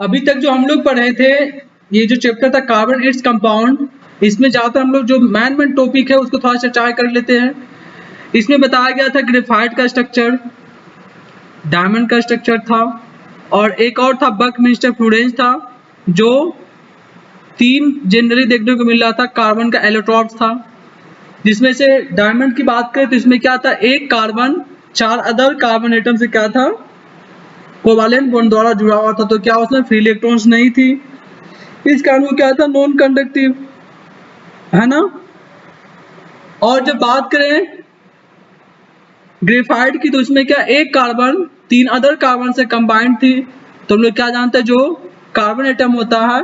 अभी तक जो हम लोग पढ़े थे, ये जो चैप्टर था कार्बन इट्स कंपाउंड, इसमें ज्यादातर हम लोग जो मेन टॉपिक है उसको थोड़ा सा ट्राई कर लेते हैं। इसमें बताया गया था ग्रेफाइट का स्ट्रक्चर, डायमंड का स्ट्रक्चर था, और एक और था बकमिंस्टर फ्लोरेंस था, जो 3 जनरली देखने को मिल रहा था। कार्बन का एलोट्रॉप था, जिसमें से डायमंड की बात करें तो इसमें क्या था, एक कार्बन 4 अदर कार्बन एटम से क्या था, कोवालेंट बॉन्ड द्वारा जुड़ा हुआ था। तो क्या उसमें फ्री इलेक्ट्रॉन्स नहीं थी, इस कारण वो क्या था, नॉन कंडक्टिव, है ना। और जब बात करें ग्रेफाइट की, तो उसमें क्या एक कार्बन 3 अदर कार्बन से कंबाइंड थी। तो हम लोग क्या जानते हैं, जो कार्बन एटम होता है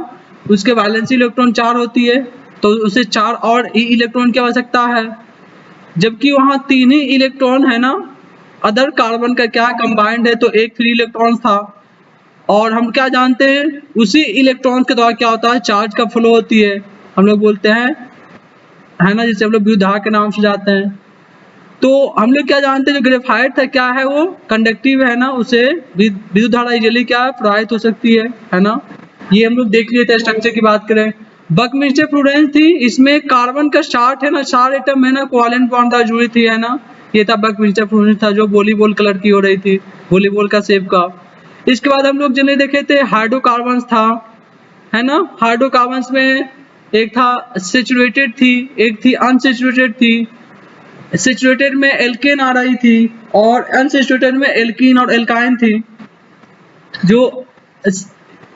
उसके वैलेंसी इलेक्ट्रॉन 4 होती है, तो उसे 4 और इलेक्ट्रॉन की आवश्यकता है, जबकि वहां 3 ही इलेक्ट्रॉन है ना, अदर कार्बन का क्या कंबाइंड है, तो एक फ्री इलेक्ट्रॉन था। और हम क्या जानते हैं, उसी इलेक्ट्रॉन के द्वारा क्या होता है, चार्ज का फ्लो होती है, हम लोग बोलते हैं, है ना, जिसे हम लोग विद्युतधारा के नाम से जाते हैं। तो हम लोग क्या जानते हैं, जो ग्रेफाइट था क्या है, वो कंडक्टिव है ना, उसे विद्युत धारा इजीली क्या है, प्रवाहित हो सकती है ना। ये हम लोग देख लिए थे स्ट्रक्चर की बात करें। बकमिंस्टर फ्लोरेंस थी, इसमें कार्बन का 60 है ना, 4 एटम है ना, कोवालेंट बॉन्ड द्वारा जुड़ी थी, है ना। ये था बकमिंस्टर फ्लोरेंस था, जो वॉलीबॉल कलर की हो रही थी, वॉलीबॉल का शेप का। इसके बाद हम लोग जिन्हें देखे थे, हाइड्रोकार्बन था, है ना। हाइड्रोकार्बन में एक था सेचुरेटेड थी, एक थी अनसेचुरेटेड थी। सेचुरेटेड में एल्केन आ रही थी, और अनसेचुरेटेड में एल्कीन और एल्काइन थी। जो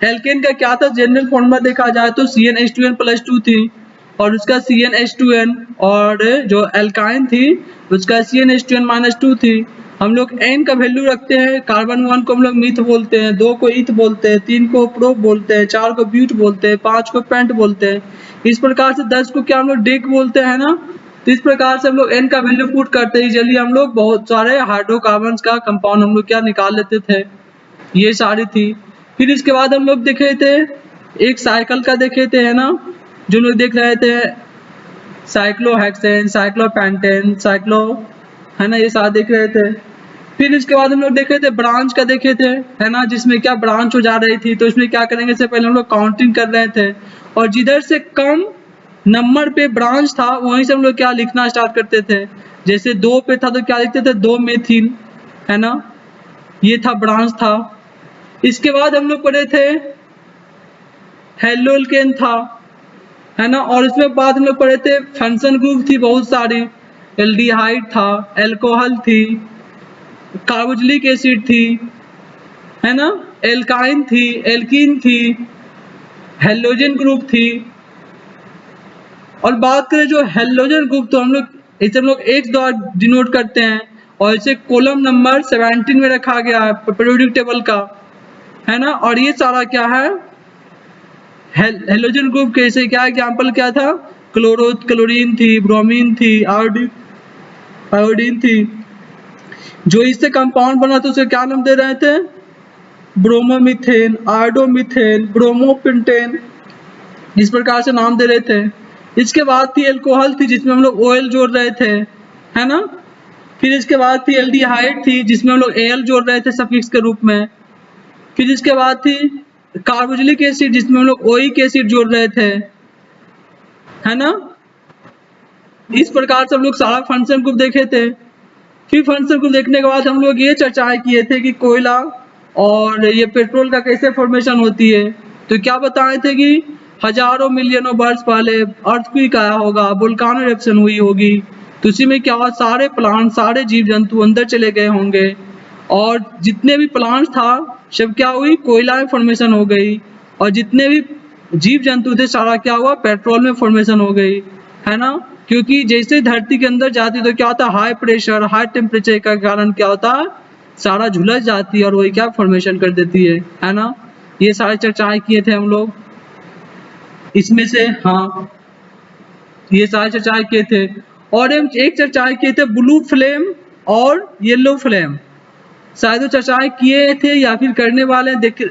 एल्केन का क्या था, जनरल फॉर्मूला देखा जाए तो CnH2n+2 थी, और उसका CnH2n, और जो एल्काइन थी उसका CnH2n-2 थी। हम लोग n का वैल्यू रखते हैं, कार्बन 1 को हम लोग मिथ बोलते हैं, 2 को ईथ बोलते हैं, 3 को प्रोप बोलते हैं, 4 को ब्यूट बोलते हैं, 5 को पेंट बोलते हैं। इस प्रकार से 10 को क्या हम लोग डेक बोलते हैं ना। तो इस प्रकार से हम लोग n का वैल्यू पुट करते ही जल्दी हम लोग बहुत सारे हाइड्रोकार्बन का कंपाउंड हम लोग क्या निकाल लेते थे। ये सारी थी। फिर इसके बाद हम लोग देखे थे, एक साइकिल का देखे थे, है ना, जो लोग देख रहे थे, साइक्लोहेक्सेन, साइक्लोपेंटेन, साइक्लो, है ना, ये सारे देख रहे थे। फिर इसके बाद हम लोग देखे थे ब्रांच का देखे थे, है ना, जिसमें क्या ब्रांच हो जा रही थी, तो इसमें क्या करेंगे, से पहले हम लोग काउंटिंग कर रहे थे, और जिधर से कम नंबर पे ब्रांच था वहीं से हम लोग क्या लिखना स्टार्ट करते थे। जैसे 2 पे था तो क्या लिखते थे, 2 मेथिल, है ना, ये था ब्रांच था। इसके बाद हम लोग पढ़े थे हेलोल्केन था, है ना, और इसमें बाद हम लोग पढ़े थे फंक्शन ग्रुप थी बहुत सारी, एल्डिहाइड था, एल्कोहल थी, कार्बोक्सिलिक एसिड थी, है ना, एल्काइन थी, एल्कीन थी, हेलोजन ग्रुप थी। और बात करें जो हेलोजन ग्रुप, तो हम लोग इसे हम लोग X द्वारा डिनोट करते हैं, और इसे कॉलम नंबर 17 में रखा गया है पीरियोडिक टेबल का, है ना। और ये सारा क्या है, हेलोजन ग्रुप के से क्या एग्जांपल क्या था, क्लोरीन थी, ब्रोमीन थी, आयोडीन थी। जो इससे कंपाउंड बना तो उसे क्या नाम दे रहे थे, ब्रोमोमीथेन, आयोडोमीथेन, ब्रोमोपेंटेन, इस प्रकार से नाम दे रहे थे। इसके बाद थी एल्कोहल थी, जिसमें हम लोग OL जोड़ रहे थे, है ना। फिर इसके बाद थी एल्डिहाइड थी, जिसमें हम लोग Al जोड़ रहे थे सफिक्स के रूप में। फिर इसके बाद थी कार्बोक्सिलिक एसिड, जिसमें हम लोग ओइक एसिड जोड़ रहे थे, है ना। इस प्रकार से हम लोग सारा फंक्शन ग्रुप देखे थे। फिर फंक्शन ग्रुप देखने के बाद हम लोग ये चर्चाएं किए थे कि कोयला और ये पेट्रोल का कैसे फॉर्मेशन होती है। तो क्या बताए थे कि हजारों मिलियनों वर्ष पहले अर्थक्वेक आया होगा, वोल्केनो इरप्शन हुई होगी, तो उसी में क्या हुआ, सारे प्लांट, सारे जीव जंतु अंदर चले गए होंगे, और जितने भी प्लांट था सब क्या हुई, कोयला में फॉर्मेशन हो गई, और जितने भी जीव जंतु थे सारा क्या हुआ, पेट्रोल में फॉर्मेशन हो गई, है ना। क्योंकि जैसे धरती के अंदर जाती तो क्या होता है, हाई प्रेशर, हाई टेम्परेचर का कारण क्या होता है, सारा झुलस जाती है, और वही क्या फॉर्मेशन कर देती है ना। ये सारे चर्चाएं किए थे हम लोग इसमें से, हाँ, ये सारे चर्चाएं किए थे। और हम एक चर्चाएं किए थे ब्लू फ्लेम और येलो फ्लेम, शायद वो चर्चाएं किए थे या फिर करने वाले हैं, देख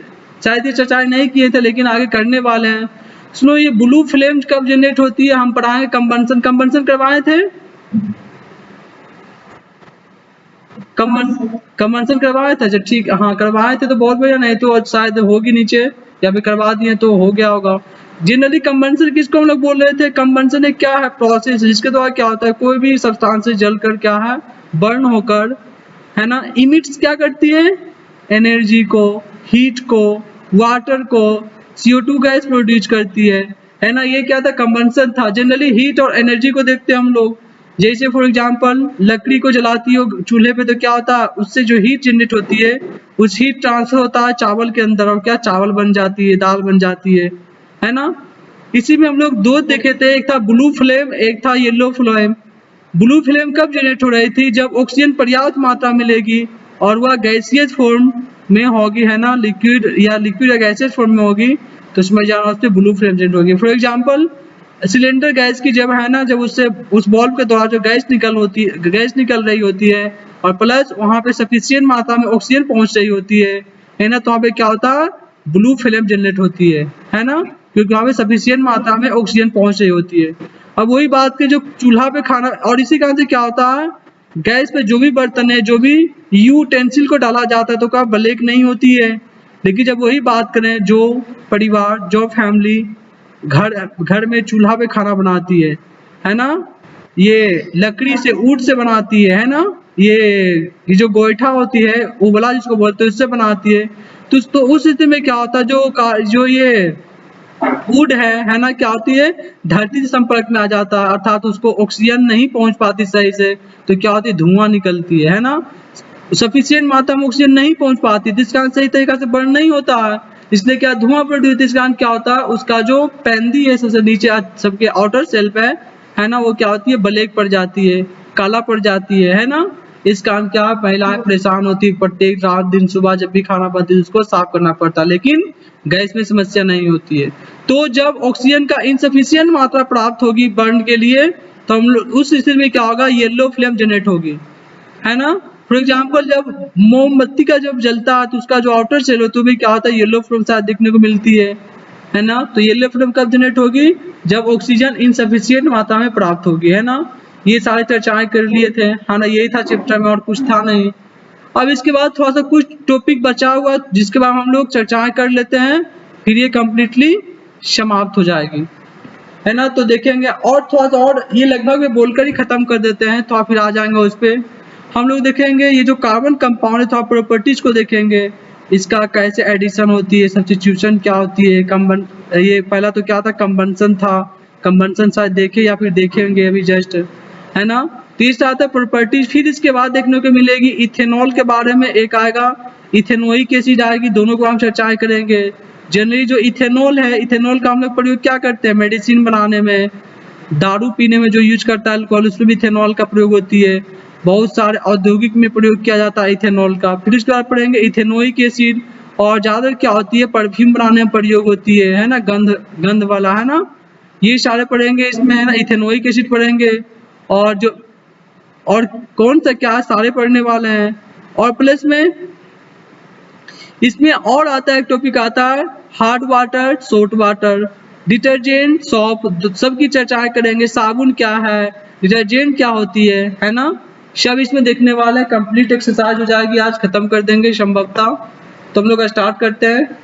शायद ये चर्चाएं नहीं किए थे लेकिन आगे करने वाले हैं। सुनो, ये ब्लू फ्लेम कब जनरेट होती है, हम पढ़ाएंगे कंबंसन करवाए थे, कंबंसन करवाए थे, अच्छा ठीक, हाँ करवाए थे, तो बहुत बढ़िया, नहीं तो शायद होगी नीचे। या फिर करवा दिए तो हो गया होगा। जनरली कंबंसन किसको हम लोग बोल रहे थे, कंबंसन एक क्या है, प्रोसेस जिसके द्वारा क्या होता है कोई भी सब्सटेंस जलकर क्या है बर्न होकर, है ना, इमिट्स क्या करती है, एनर्जी को, हीट को, वाटर को, CO2 गैस प्रोड्यूस करती है ना। ये क्या था, कंबंसन था। जनरली हीट और एनर्जी को देखते हैं हम लोग, जैसे फॉर एग्जांपल लकड़ी को जलाती हो चूल्हे पे तो क्या होता है, उससे जो हीट जनरेट होती है उस हीट ट्रांसफर होता है चावल के अंदर और क्या चावल बन जाती है, दाल बन जाती है ना। इसी में हम लोग दो देखे थे, एक था ब्लू फ्लेम, एक था येलो फ्लेम। ब्लू फ्लेम कब जनरेट हो रही थी, जब ऑक्सीजन पर्याप्त मात्रा मिलेगी और वह गैसियस फॉर्म में होगी, है ना, लिक्विड या गैसियस फॉर्म में होगी तो उसमें जाना उससे ब्लू फ्लेम जनरेट होगी। फॉर एग्जांपल सिलेंडर गैस की जब है ना, जब उससे उस बॉल्ब के द्वारा जो गैस निकल रही होती है और प्लस वहां पे सफिशिएंट मात्रा में ऑक्सीजन पहुंच रही होती है ना, तो वहां पे क्या होता है ब्लू फ्लेम जनरेट होती है ना, क्योंकि वहां पे सफिशिएंट मात्रा में ऑक्सीजन पहुंच रही होती है। अब वही बात के जो चूल्हा पे खाना, और इसी कारण से क्या होता है गैस पे जो भी बर्तन है, जो भी यूटेंसिल को डाला जाता है तो क्या ब्लैक नहीं होती है। लेकिन जब वही बात करें जो परिवार, जो फैमिली घर में चूल्हा पे खाना बनाती है ना, ये लकड़ी से, ऊट से बनाती है ना, ये जो गोईठा होती है उबला जिसको बोलते हैं उससे बनाती है, तो उस स्थिति में क्या होता है जो ये वुड है ना, क्या होती है धरती से संपर्क में आ जाता है, अर्थात उसको ऑक्सीजन नहीं पहुंच पाती सही से, तो क्या होती है धुआं निकलती है ना, सफिशिएंट मात्रा में ऑक्सीजन नहीं पहुंच पाती, जिस कारण सही तरीका से बर्न नहीं होता है, इसलिए क्या धुआं प्रोड्यूस होता है। इस कारण क्या होता है उसका जो पैंदी है सबसे नीचे सबके आउटर सेल्फ है ना, वो क्या होती है ब्लैक पड़ जाती है, काला पड़ जाती है ना। इस कारण क्या महिलाएं परेशान होती है, प्रत्येक रात दिन सुबह जब भी खाना बनती है उसको साफ करना पड़ता है, लेकिन गैस में समस्या नहीं होती है। तो जब ऑक्सीजन का इनसफिशिएंट मात्रा प्राप्त होगी बर्न के लिए तो हम लोग उस स्थिति में क्या होगा, येलो फ्लेम जनरेट होगी, है ना। फॉर एग्जाम्पल जब मोमबत्ती का जब जलता है तो उसका जो आउटर सेल होता है भी क्या होता है येलो फ्लेम शायद देखने को मिलती है ना। तो येलो फ्लेम कब जनरेट होगी, जब ऑक्सीजन इनसफिशिएंट मात्रा में प्राप्त होगी, है ना। ये सारे चर्चाएं कर लिए थे, है ना, यही था चैप्टर में और कुछ था नहीं। अब इसके बाद थोड़ा सा कुछ टॉपिक बचा हुआ जिसके बाद हम लोग चर्चाएं कर लेते हैं, फिर ये कंप्लीटली समाप्त हो जाएगी, है ना। तो देखेंगे और थोड़ा सा और ये लगभग में बोलकर ही खत्म कर देते हैं, तो फिर आ जाएंगे उस पर। हम लोग देखेंगे ये जो कार्बन कंपाउंड है थोड़ा प्रॉपर्टीज को देखेंगे, इसका कैसे एडिशन होती है, सब्स्टिट्यूशन क्या होती है, ये पहला तो क्या था कंबंसन था, कंबंसन शायद देखे या फिर देखेंगे अभी जस्ट, है ना। तीसरा आता है प्रॉपर्टीज, फिर इसके बाद देखने को मिलेगी इथेनॉल के बारे में एक आएगा, इथेनोइक एसिड आएगी, दोनों को हम चर्चाएं करेंगे। जनरली जो इथेनॉल है, इथेनॉल का हम लोग प्रयोग क्या करते हैं मेडिसिन बनाने में, दारू पीने में जो यूज करता है अल्कोहल उसमें भी इथेनॉल का प्रयोग होती है, बहुत सारे औद्योगिक में प्रयोग किया जाता है इथेनॉल का। फिर उसके बाद पढ़ेंगे इथेनोइक एसिड, और ज्यादा क्या होती है परफ्यूम बनाने में प्रयोग होती है ना, गंध वाला, है ना। ये सारे पढ़ेंगे इसमें, है ना, इथेनोइक एसिड पढ़ेंगे, और जो और कौन सा क्या सारे पढ़ने वाले हैं। और प्लस में इसमें और आता है एक टॉपिक आता है hard water, salt water, detergent, shop, सबकी चर्चाएं करेंगे। साबुन क्या है, डिटर्जेंट क्या होती है ना, सब इसमें देखने वाले हैं। कंप्लीट एक्सरसाइज हो जाएगी, आज खत्म कर देंगे संभवतः। तो हम लोग स्टार्ट करते हैं।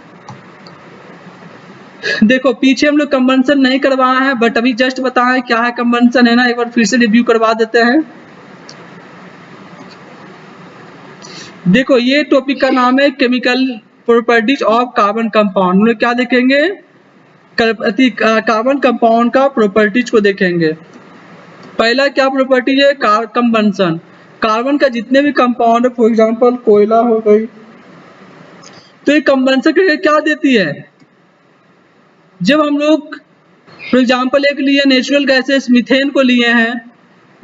देखो पीछे हम लोग कंबंसन नहीं करवाए हैं, बट अभी जस्ट बताएं क्या है कंबंसन, है ना, एक बार फिर से रिव्यू करवा देते हैं। देखो ये टॉपिक का नाम है chemical properties of carbon compound. हम लोग क्या देखेंगे, कार्बन कंपाउंड का प्रॉपर्टीज को देखेंगे। पहला क्या प्रॉपर्टी है, कंबंसन। कार्बन का जितने भी कंपाउंड है, फॉर एग्जांपल कोयला हो गई, तो ये कंबंसन करके क्या देती है, जब हम लोग फॉर एग्जांपल एक लिए नेचुरल गैसेस मीथेन को लिए हैं,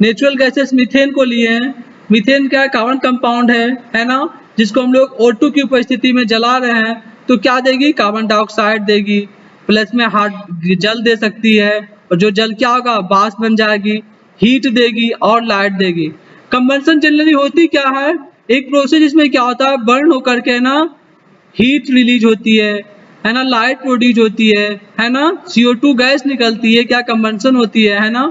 नेचुरल गैसेस मीथेन को लिए हैं, मीथेन क्या है कार्बन कंपाउंड है ना, जिसको हम लोग O2 की उपस्थिति में जला रहे हैं तो क्या देगी, कार्बन डाइऑक्साइड देगी, प्लस में हार्ड जल दे सकती है, और जो जल क्या होगा वाष्प बन जाएगी, हीट देगी और लाइट देगी। कंबंसन जनरली होती क्या है, एक प्रोसेस जिसमें क्या होता है बर्न होकर के ना हीट रिलीज होती है ना, लाइट प्रोड्यूस होती है ना, CO2 गैस निकलती है, क्या कंबंसन होती है ना।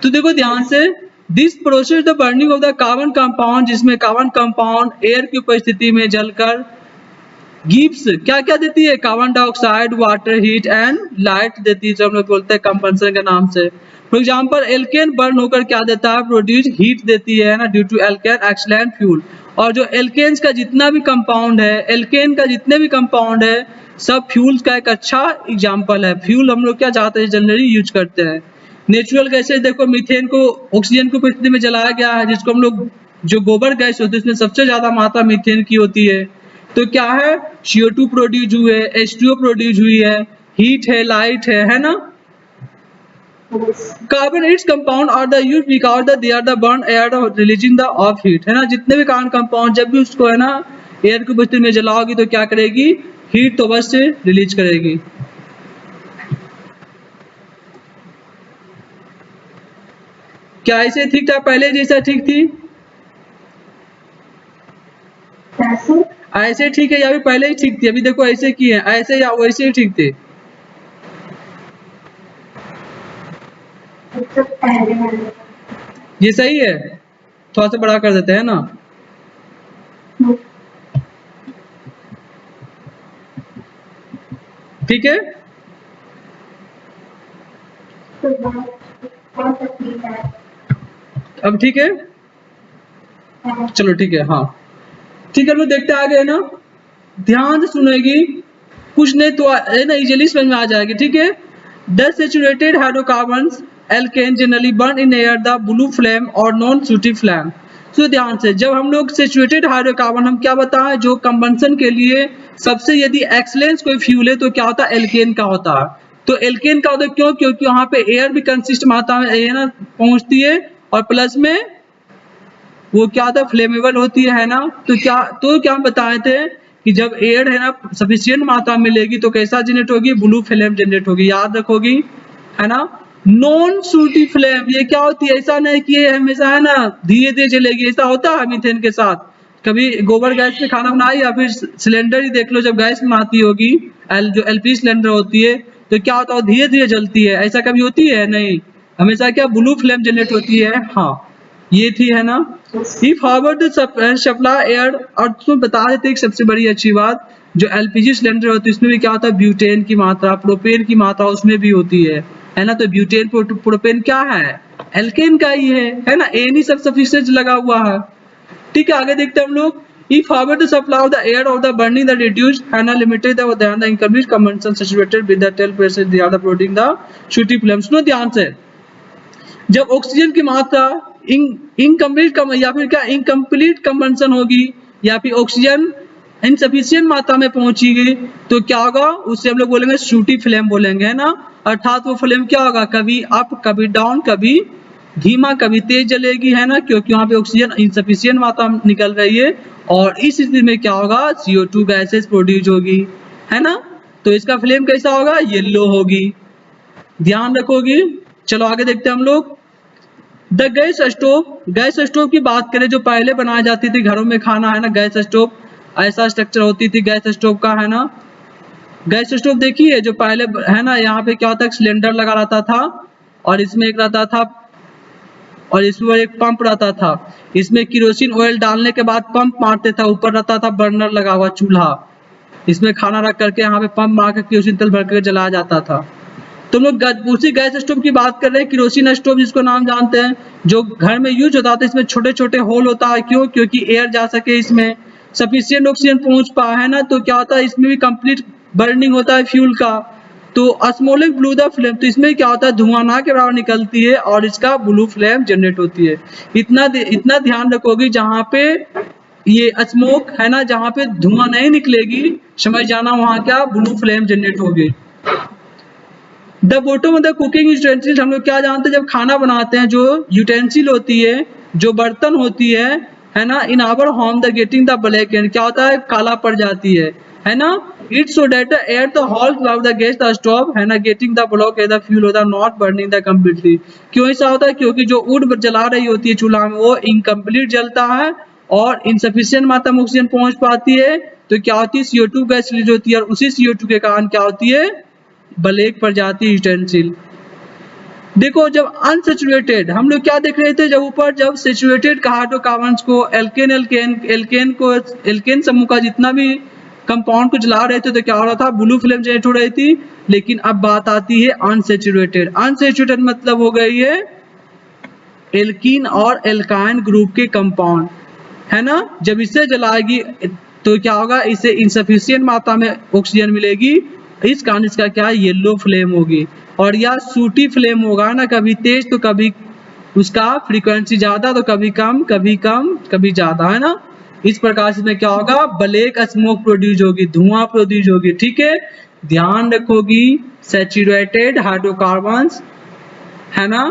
तो देखो ध्यान से, this process the burning of the carbon compound, जिसमें कार्बन कंपाउंड एयर की उपस्थिति में जलकर गिव्स क्या क्या देती है, carbon dioxide, water, heat and light देती है, जो हम लोग बोलते हैं कंबंशन के नाम से। फॉर एग्जांपल एल्केन बर्न होकर क्या देता है, प्रोड्यूस हीट देती है ना, due to alkane excellent fuel. और जो एल्केन्स का जितना भी कंपाउंड है, एल्केन का जितने भी कंपाउंड है, सब फ्यूल्स का एक अच्छा एग्जाम्पल है। फ्यूल हम लोग क्या चाहते हैं, जनरली यूज करते हैं। नेचुरल गैसेज देखो, मीथेन को ऑक्सीजन को पृथ्वी में जलाया गया है, जिसको हम लोग, जो गोबर गैस होती है उसमें सबसे ज्यादा मात्रा मीथेन की होती है। तो क्या है, CO2 प्रोड्यूस हुए, H2O प्रोड्यूस हुई है, हीट है, लाइट है ना। Carbon its compound are the use because they are the burn air releasing the of heat, है ना। जितने भी कार्बन कंपाउंड जब भी उसको है ना एयर को पृथ्वी में जलाओगी तो क्या करेगी, हीट तो बस से रिलीज करेगी। क्या ऐसे ठीक था, पहले जैसा ठीक थी, ऐसे ठीक है या भी पहले ही ठीक थी? अभी देखो ऐसे की है, ऐसे या वैसे ही ठीक थे? ये सही है, थोड़ा सा बड़ा कर देते हैं ना। ठीक है, अब ठीक है, चलो ठीक है, हाँ ठीक है। हम लोग देखते आगे ना, ध्यान से सुनेगी, कुछ नहीं तो है ना इजीली समझ में आ जाएगी। ठीक है, the saturated hydrocarbons alkane generally burn in air the blue flame और नॉन सूटी फ्लेम। तो ध्यान से, जब हम लोग सैचुरेटेड हाइड्रोकार्बन हम क्या बताएं, जो कंबंशन के लिए सबसे यदि एक्सलेंस कोई फ्यूल है तो क्या होता है, एल्केन का होता है। तो एल्केन का होता है क्यों, क्योंकि वहां पे एयर भी कंसिस्ट मात्रा में है ना पहुंचती है, और प्लस में वो क्या था, फ्लेमेबल होती है ना। तो क्या हम बताए थे कि जब एयर है ना सफिशिएंट मात्रा में मिलेगी तो कैसा जनरेट होगी, ब्लू फ्लेम जनरेट होगी, याद रखोगी, है ना। नॉन सूटी फ्लेम ये क्या होती है, ऐसा नहीं कि ये हमेशा है ना धीरे धीरे जलेगी, ऐसा होता है मीथेन के साथ। कभी गोबर गैस में खाना बनाई या फिर सिलेंडर ही देख लो, जब गैस बनाती होगी जो LP सिलेंडर होती है, तो क्या होता है, धीरे धीरे जलती है, ऐसा कभी होती है नहीं, हमेशा क्या ब्लू फ्लेम जनरेट होती है। हाँ ये थी, है ना। इफ फॉरवर्ड सप्लाई एयर, और तुम्हें बता देते एक सबसे बड़ी अच्छी बात, जो LPG सिलेंडर होती है उसमें भी क्या होता है, ब्यूटेन की मात्रा, प्रोपेन की मात्रा उसमें भी होती है ना। तो ब्यूटेन प्रोपेन क्या है, एल्केन का ही है ना, एन ही सब सफिशिएंट लगा हुआ है। ठीक है, आगे देखते हैं हम लोग। If forward the supply of the air of the burning the reduced and limited the incomplete combustion saturated with the tail pressure they are the producing the shooty flames। सुनो ध्यान से, जब ऑक्सीजन की मात्रा इनकम्प्लीट या फिर क्या incomplete combustion होगी, या फिर ऑक्सीजन इनसफिशिएंट मात्रा में पहुंचेगी, तो क्या होगा, उससे हम लोग बोलेंगे शूटी फ्लेम बोलेंगे, है ना। अर्थात वो फ्लेम क्या होगा, कभी अप कभी डाउन, कभी धीमा कभी तेज जलेगी, है ना, क्योंकि वहां पे ऑक्सीजन इनसफिशिएंट मात्रा में निकल रही है। और इस स्थिति में क्या होगा, CO2 गैसेस प्रोड्यूस होगी, है ना। तो इसका फ्लेम कैसा होगा, येलो होगी, ध्यान रखोगी। चलो आगे देखते हैं हम लोग। द गैस स्टोव की बात करें, जो पहले बनाई जाती थी घरों में खाना, है ना, गैस स्टोव ऐसा स्ट्रक्चर होती थी गैस स्टोव का, है ना। गैस स्टोव देखिए जो पहले, है ना, यहाँ पे क्या होता है, सिलेंडर लगा रहता था, और इसमें एक रहता था, और इसमें एक पंप रहता था, इसमें केरोसिन ऑयल डालने के बाद पंप मारते था, ऊपर रहता था बर्नर लगा हुआ चूल्हा, इसमें खाना रख करके यहाँ पे पंप मार कर केरोसिन तेल भर करके जलाया जाता था। तो हम लोग उसी गैस स्टोव की बात कर रहे हैं, केरोसिन स्टोव जिसको नाम जानते हैं, जो घर में यूज होता था। इसमें छोटे छोटे होल होता है, क्यों, क्योंकि एयर जा सके, इसमें सफिशिएंट ऑक्सीजन पहुंच पाए, है ना। तो क्या होता है, इसमें भी कंप्लीट बर्निंग होता है फ्यूल का। तो स्मोलिंग ब्लू द फ्लेम, तो इसमें क्या होता है, धुआं ना के बराबर निकलती है और इसका ब्लू फ्लेम जनरेट होती है। इतना ध्यान रखोगी, जहाँ पे ये स्मोक है ना, जहाँ पे धुआं नहीं निकलेगी, समझ जाना वहां क्या ब्लू फ्लेम जनरेट होगी। The bottom of the cooking utensil, हम लोग क्या जानते हैं, जब खाना बनाते हैं जो यूटेंसिल होती है, जो बर्तन होती है ना, in our home the getting the black and, क्या होता है, काला पड़ जाती है ना। It's so that air the whole cloud the gas the stove, है ना, getting the block as the fuel the not burning the completely. क्यों ऐसा होता है, क्योंकि जो वुड जला रही होती है चूल्हा में, वो इनकम्प्लीट जलता है और इनसफिशिएंट मात्रा में ऑक्सीजन पहुंच पाती है, तो क्या होती है, CO2 गैस रिलीज होती है, और उसी CO2 के कारण क्या होती है, ब्लैक पड़ जाती है यूटेंसिल। देखो जब अनसेचुरेटेड, हम लोग क्या देख रहे थे, जब ऊपर जब सेचुरेटेड हाइड्रोकार्बन्स को एल्केन समूह का जितना भी कंपाउंड को जला रहे थे तो क्या हो रहा था, ब्लू फ्लेम जनरेट हो रही थी। लेकिन अब बात आती है अनसेचुरेटेड। अनसेचुरेटेड मतलब हो गई है एल्कीन और एल्काइन ग्रुप के कंपाउंड, है ना। जब इसे जलाएगी तो क्या होगा, इसे इनसफिशिएंट मात्रा में ऑक्सीजन मिलेगी, इस कारण इसका क्या है, येलो फ्लेम होगी। और यह सूटी फ्लेम होगा ना, कभी तेज तो कभी उसका फ्रीक्वेंसी ज्यादा, तो कभी कम कभी ज्यादा, है ना। इस प्रकार से इसमें क्या होगा, ब्लैक स्मोक प्रोड्यूस होगी, धुआं प्रोड्यूस होगी। ठीक है, ध्यान रखोगी सैचुरेटेड हाइड्रोकार्बन्स, है ना,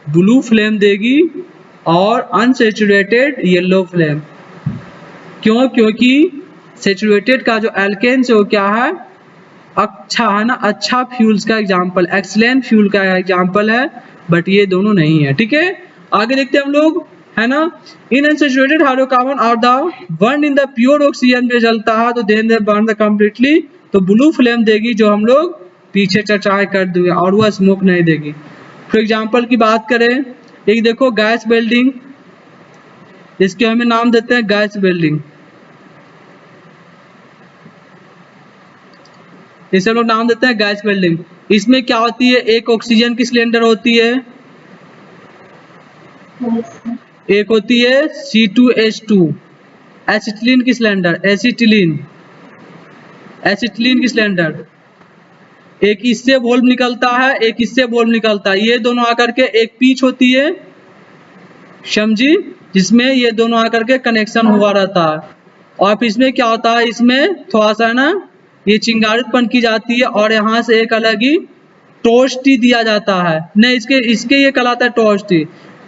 ब्लू फ्लेम देगी और अनसैचुरेटेड येलो फ्लेम। क्यों? क्योंकि सैचुरेटेड का जो एल्केन्स है वो क्या है, अच्छा है ना, अच्छा फ्यूल्स का एग्जांपल, एक्सीलेंट फ्यूल का एग्जांपल है, बट ये दोनों नहीं है। ठीक है, आगे देखते हैं हम लोग, है ना। इन unsaturated hydrocarbon are the burn in the pure oxygen पे जलता है तो then they burn the completely, तो ब्लू फ्लेम देगी जो हम लोग पीछे चर्चा कर दिए, और वह स्मोक नहीं देगी। फॉर एग्जांपल की बात करें, एक देखो गैस वेल्डिंग, इसके हमें नाम देते हैं गैस वेल्डिंग, इसे हम लोग नाम देते हैं गैस वेल्डिंग। इसमें क्या होती है, एक ऑक्सीजन की सिलेंडर होती है, एक होती है C2H2 एसिटिलीन की सिलेंडर, एसिटिलीन की सिलेंडर, एक इससे वोल्व निकलता है, एक इससे वोल्व निकलता है, ये दोनों आकर के एक पीच होती है, समझी, जिसमें ये दोनों आकर के कनेक्शन हुआ रहता है। और इसमें क्या होता है, इसमें थोड़ा सा ना ये चिंगारितपन की जाती है और यहाँ से एक अलग ही टोस्टी दिया जाता है, नहीं इसके ये कहलाता है टोस्टी।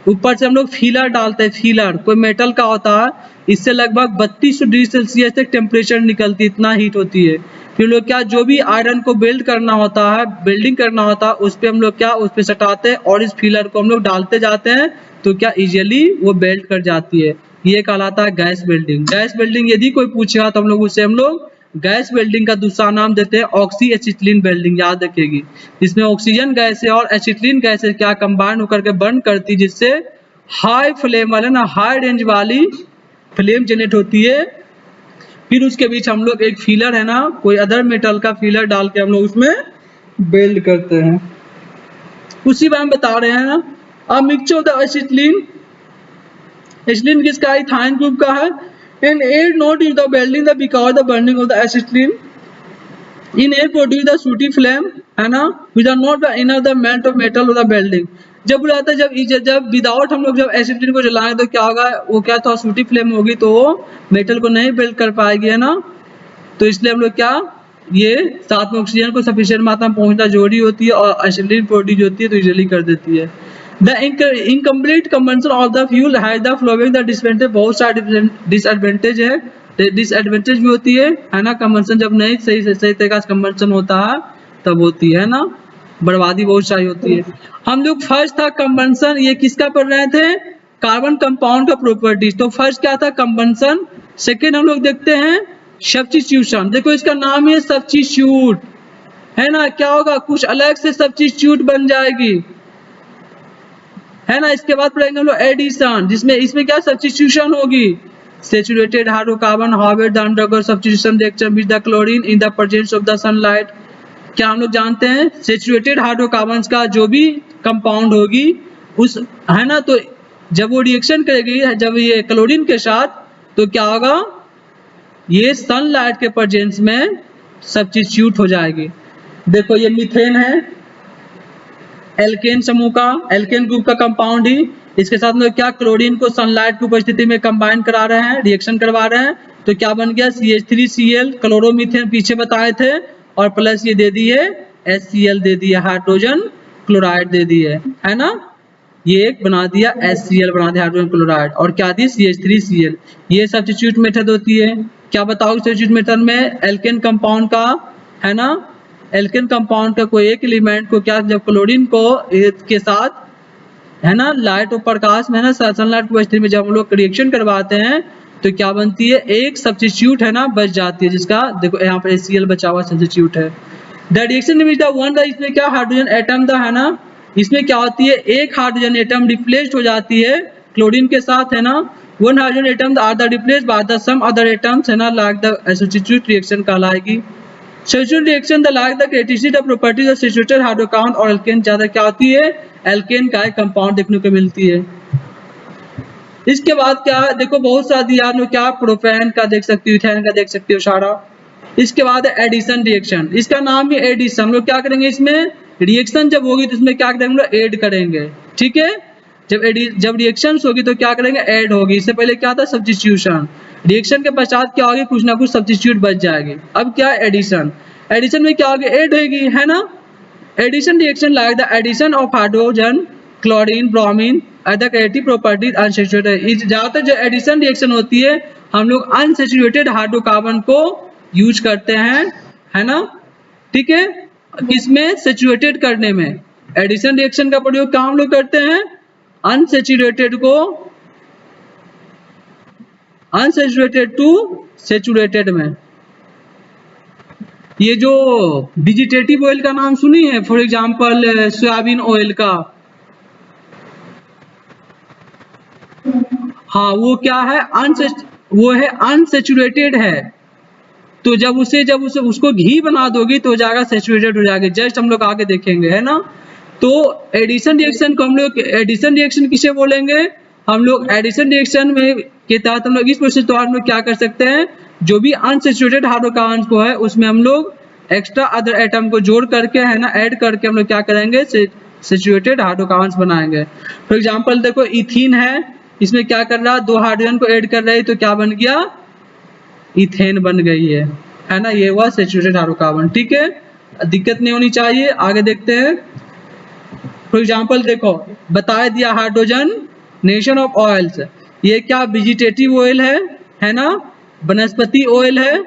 ऊपर से हम लोग फीलर डालते हैं, फीलर कोई मेटल का होता है, इससे लगभग 3200 डिग्री सेल्सियस तक टेम्परेचर निकलती है, इतना हीट होती है। फिर लोग क्या, जो भी आयरन को बेल्ट करना होता है, बेल्डिंग करना होता है, उस पर हम लोग क्या, उस पर सटाते हैं और इस फीलर को हम लोग डालते जाते हैं, तो क्या इजीली वो बेल्ट कर जाती है, ये कहलाता है गैस वेल्डिंग। गैस वेल्डिंग यदि कोई पूछेगा तो हम लोग उसे हम लोग गैस वेल्डिंग का दूसरा नाम देते हैं ऑक्सी एसिटिलीन वेल्डिंग, याद रखेगी। इसमें ऑक्सीजन गैस है और एसिटिलीन गैस है क्या कंबाइन होकर के बर्न करती है, जिससे हाई फ्लेम वाले ना, हाई रेंज वाली फ्लेम जनरेट होती है। फिर उसके बीच हम लोग एक फीलर है ना, कोई अदर मेटल का फीलर डाल के हम लोग उसमें बेल्ट करते हैं, उसी बारे में बता रहे हैं ना। अब mixture of the acetylene, acetylene किसका है, इथाइन ग्रुप का है। And air not use the welding the because the burning of the acetylene in air produce the sooty flame, है ना, which are not the enough the melt of metal of the welding। जब बुलाता है जब without हम लोग जब acetylene को जलाएं तो क्या होगा, वो क्या था, सूटी फ्लेम होगी, तो वो मेटल को नहीं बेल्ट कर पाएगी, है ना। तो इसलिए हम लोग क्या, ये साथ में ऑक्सीजन को सफिशिएंट मात्रा में पहुंचना जरूरी होती है और एसिटिलीन प्रोड्यूस होती है तो इजीली कर देती है। The incomplete combustion of the fuel has the following the disadvantage, बहुत सारे डिसएडवांटेज है, डिसएडवांटेज भी होती है ना। कंबंशन जब नहीं सही तरीका से कंबंशन होता है तब होती है ना, बर्बादी बहुत सारी होती है। हम लोग फर्स्ट था कंबंशन, ये किसका पढ़ रहे थे, कार्बन कंपाउंड का प्रॉपर्टीज। तो फर्स्ट क्या था, कंबंशन। सेकेंड हम लोग देखते हैं सब्स्टिट्यूशन, देखो इसका नाम है सब्स्टिट्यूट, है ना, क्या होगा, कुछ अलग से सब्स्टिट्यूट बन जाएगी, है ना। इसके बाद पढ़ेंगे हम लोग एडिशन, जिसमें इसमें क्या सब्स्टिट्यूशन होगी, सैचुरेटेड हाइड्रोकार्बन हार्वेड the undergo substitution reaction with the chlorine in the presence of the sunlight. क्या हम लोग जानते हैं, सैचुरेटेड हाइड्रोकार्बन का जो भी कंपाउंड होगी उस, है ना, तो जब वो रिएक्शन करेगी जब ये क्लोरीन के साथ, तो क्या होगा, ये सनलाइट के प्रेजेंस में सब्स्टिट्यूट हो जाएगी। देखो ये मीथेन है, एल्केन समूह का, एल्केन ग्रुप का कंपाउंड ही, इसके साथ में क्या, क्लोरीन को सनलाइट की उपस्थिति में कंबाइन करा रहे हैं, रिएक्शन करवा रहे हैं, तो क्या बन गया CH3Cl, क्लोरोमीथेन पीछे बताए थे, और प्लस ये दे दी है HCl दे दिया, हाइड्रोजन क्लोराइड दे दी है ना, ये एक बना दिया HCl बना दिया हाइड्रोजन क्लोराइड, और क्या दी CH3Cl। ये सब्स्टिट्यूट मेथड होती है। क्या बताओ सब्स्टिट्यूट मेथड में एल्केन कंपाउंड का, है ना, एल्केन कंपाउंड का कोई एक एलिमेंट को क्या, जब क्लोरीन को के साथ, है ना, लाइट और प्रकाश में, है ना, सनलाइट की उपस्थिति में जब हम लोग रिएक्शन करवाते हैं तो क्या बनती है, एक सब्स्टिट्यूट, है ना, बच जाती है, जिसका देखो यहाँ पर HCl बचा हुआ सब्स्टिट्यूट है। The reaction with the one, इसमें क्या हाइड्रोजन एटम था, है ना, इसमें क्या होती है, एक हाइड्रोजन एटम रिप्लेस्ड हो जाती है क्लोरीन के साथ, है ना, one hydrogen atoms are the replace by the some other atoms है ना, लाइक द सब्स्टिट्यूट रिएक्शन कहलाएगी। Substitute reaction the like the characteristic properties of substituted hydrocarbon और एल्केन ज्यादा क्या होती है, एल्केन का एक कंपाउंड देखने को मिलती है। इसके बाद क्या देखो बहुत सा दिया लो, क्या प्रोपेन का देख सकते हो, इथेन का देख सकते हो सारा। इसके बाद एडिशन रिएक्शन, इसका नाम भी एडिशन। हम लोग क्या करेंगे इसमें, रिएक्शन जब होगी तो इसमें क्या करेंगे, ऐड करेंगे, ठीक है। जब रिएक्शन होगी तो क्या करेंगे, ऐड होगी। इससे पहले क्या था, सब्स्टिट्यूशन। रिएक्शन के पश्चात क्या होगी, कुछ ना कुछ सब्स्टिट्यूट बच जाएगी। अब क्या है एडिशन, एडिशन में क्या होगी, ऐड होगी, है ना। Addition reaction like the addition of hydrogen, chlorine, bromine other characteristic properties unsaturated. ज्यादातर जो एडिशन रिएक्शन होती है हम लोग अनसैचुरेटेड हाइड्रोकार्बन को यूज करते हैं, है ना, ठीक है। इसमें सैचुरेटेड करने में एडिशन रिएक्शन का प्रयोग क्या हम लोग करते हैं, अनसैचुरेटेड को अनसैचुरेटेड टू सैचुरेटेड में। ये जो वेजिटेटिव ऑयल का नाम सुनी है, फॉर एग्जांपल सोयाबीन ऑयल का, हाँ वो क्या है, वो है अनसैचुरेटेड है। तो जब उसको घी बना दोगी तो हो जाएगा सैचुरेटेड हो जाएगा। जस्ट हम लोग आगे देखेंगे, है ना। तो एडिशन रिएक्शन को हम लोग, एडिशन रिएक्शन किसे बोलेंगे, हम लोग एडिशन रिएक्शन में के तहत हम लोग इस प्रोसेस द्वारा हम लोग क्या कर सकते हैं, जो भी अनसैचुरेटेड हाइड्रोकार्बन को है उसमें हम लोग एक्स्ट्रा अदर एटम को जोड़ करके, है ना, ऐड करके हम लोग क्या करेंगे, सैचुरेटेड हाइड्रोकार्बन बनाएंगे। फॉर एग्जांपल देखो इथीन है, इसमें क्या कर रहा है, दो हाइड्रोजन को ऐड कर रहा है तो क्या बन गया, इथेन बन गई है ना। ये हुआ सैचुरेटेड हाइड्रोकार्बन, ठीक है, दिक्कत नहीं होनी चाहिए। आगे देखते हैं। फॉर एग्जांपल देखो बताया दिया हाइड्रोजन नेशन ऑफ ऑयल्स, ये क्या वेजिटेटिव ऑयल है ना, वनस्पति ऑयल है,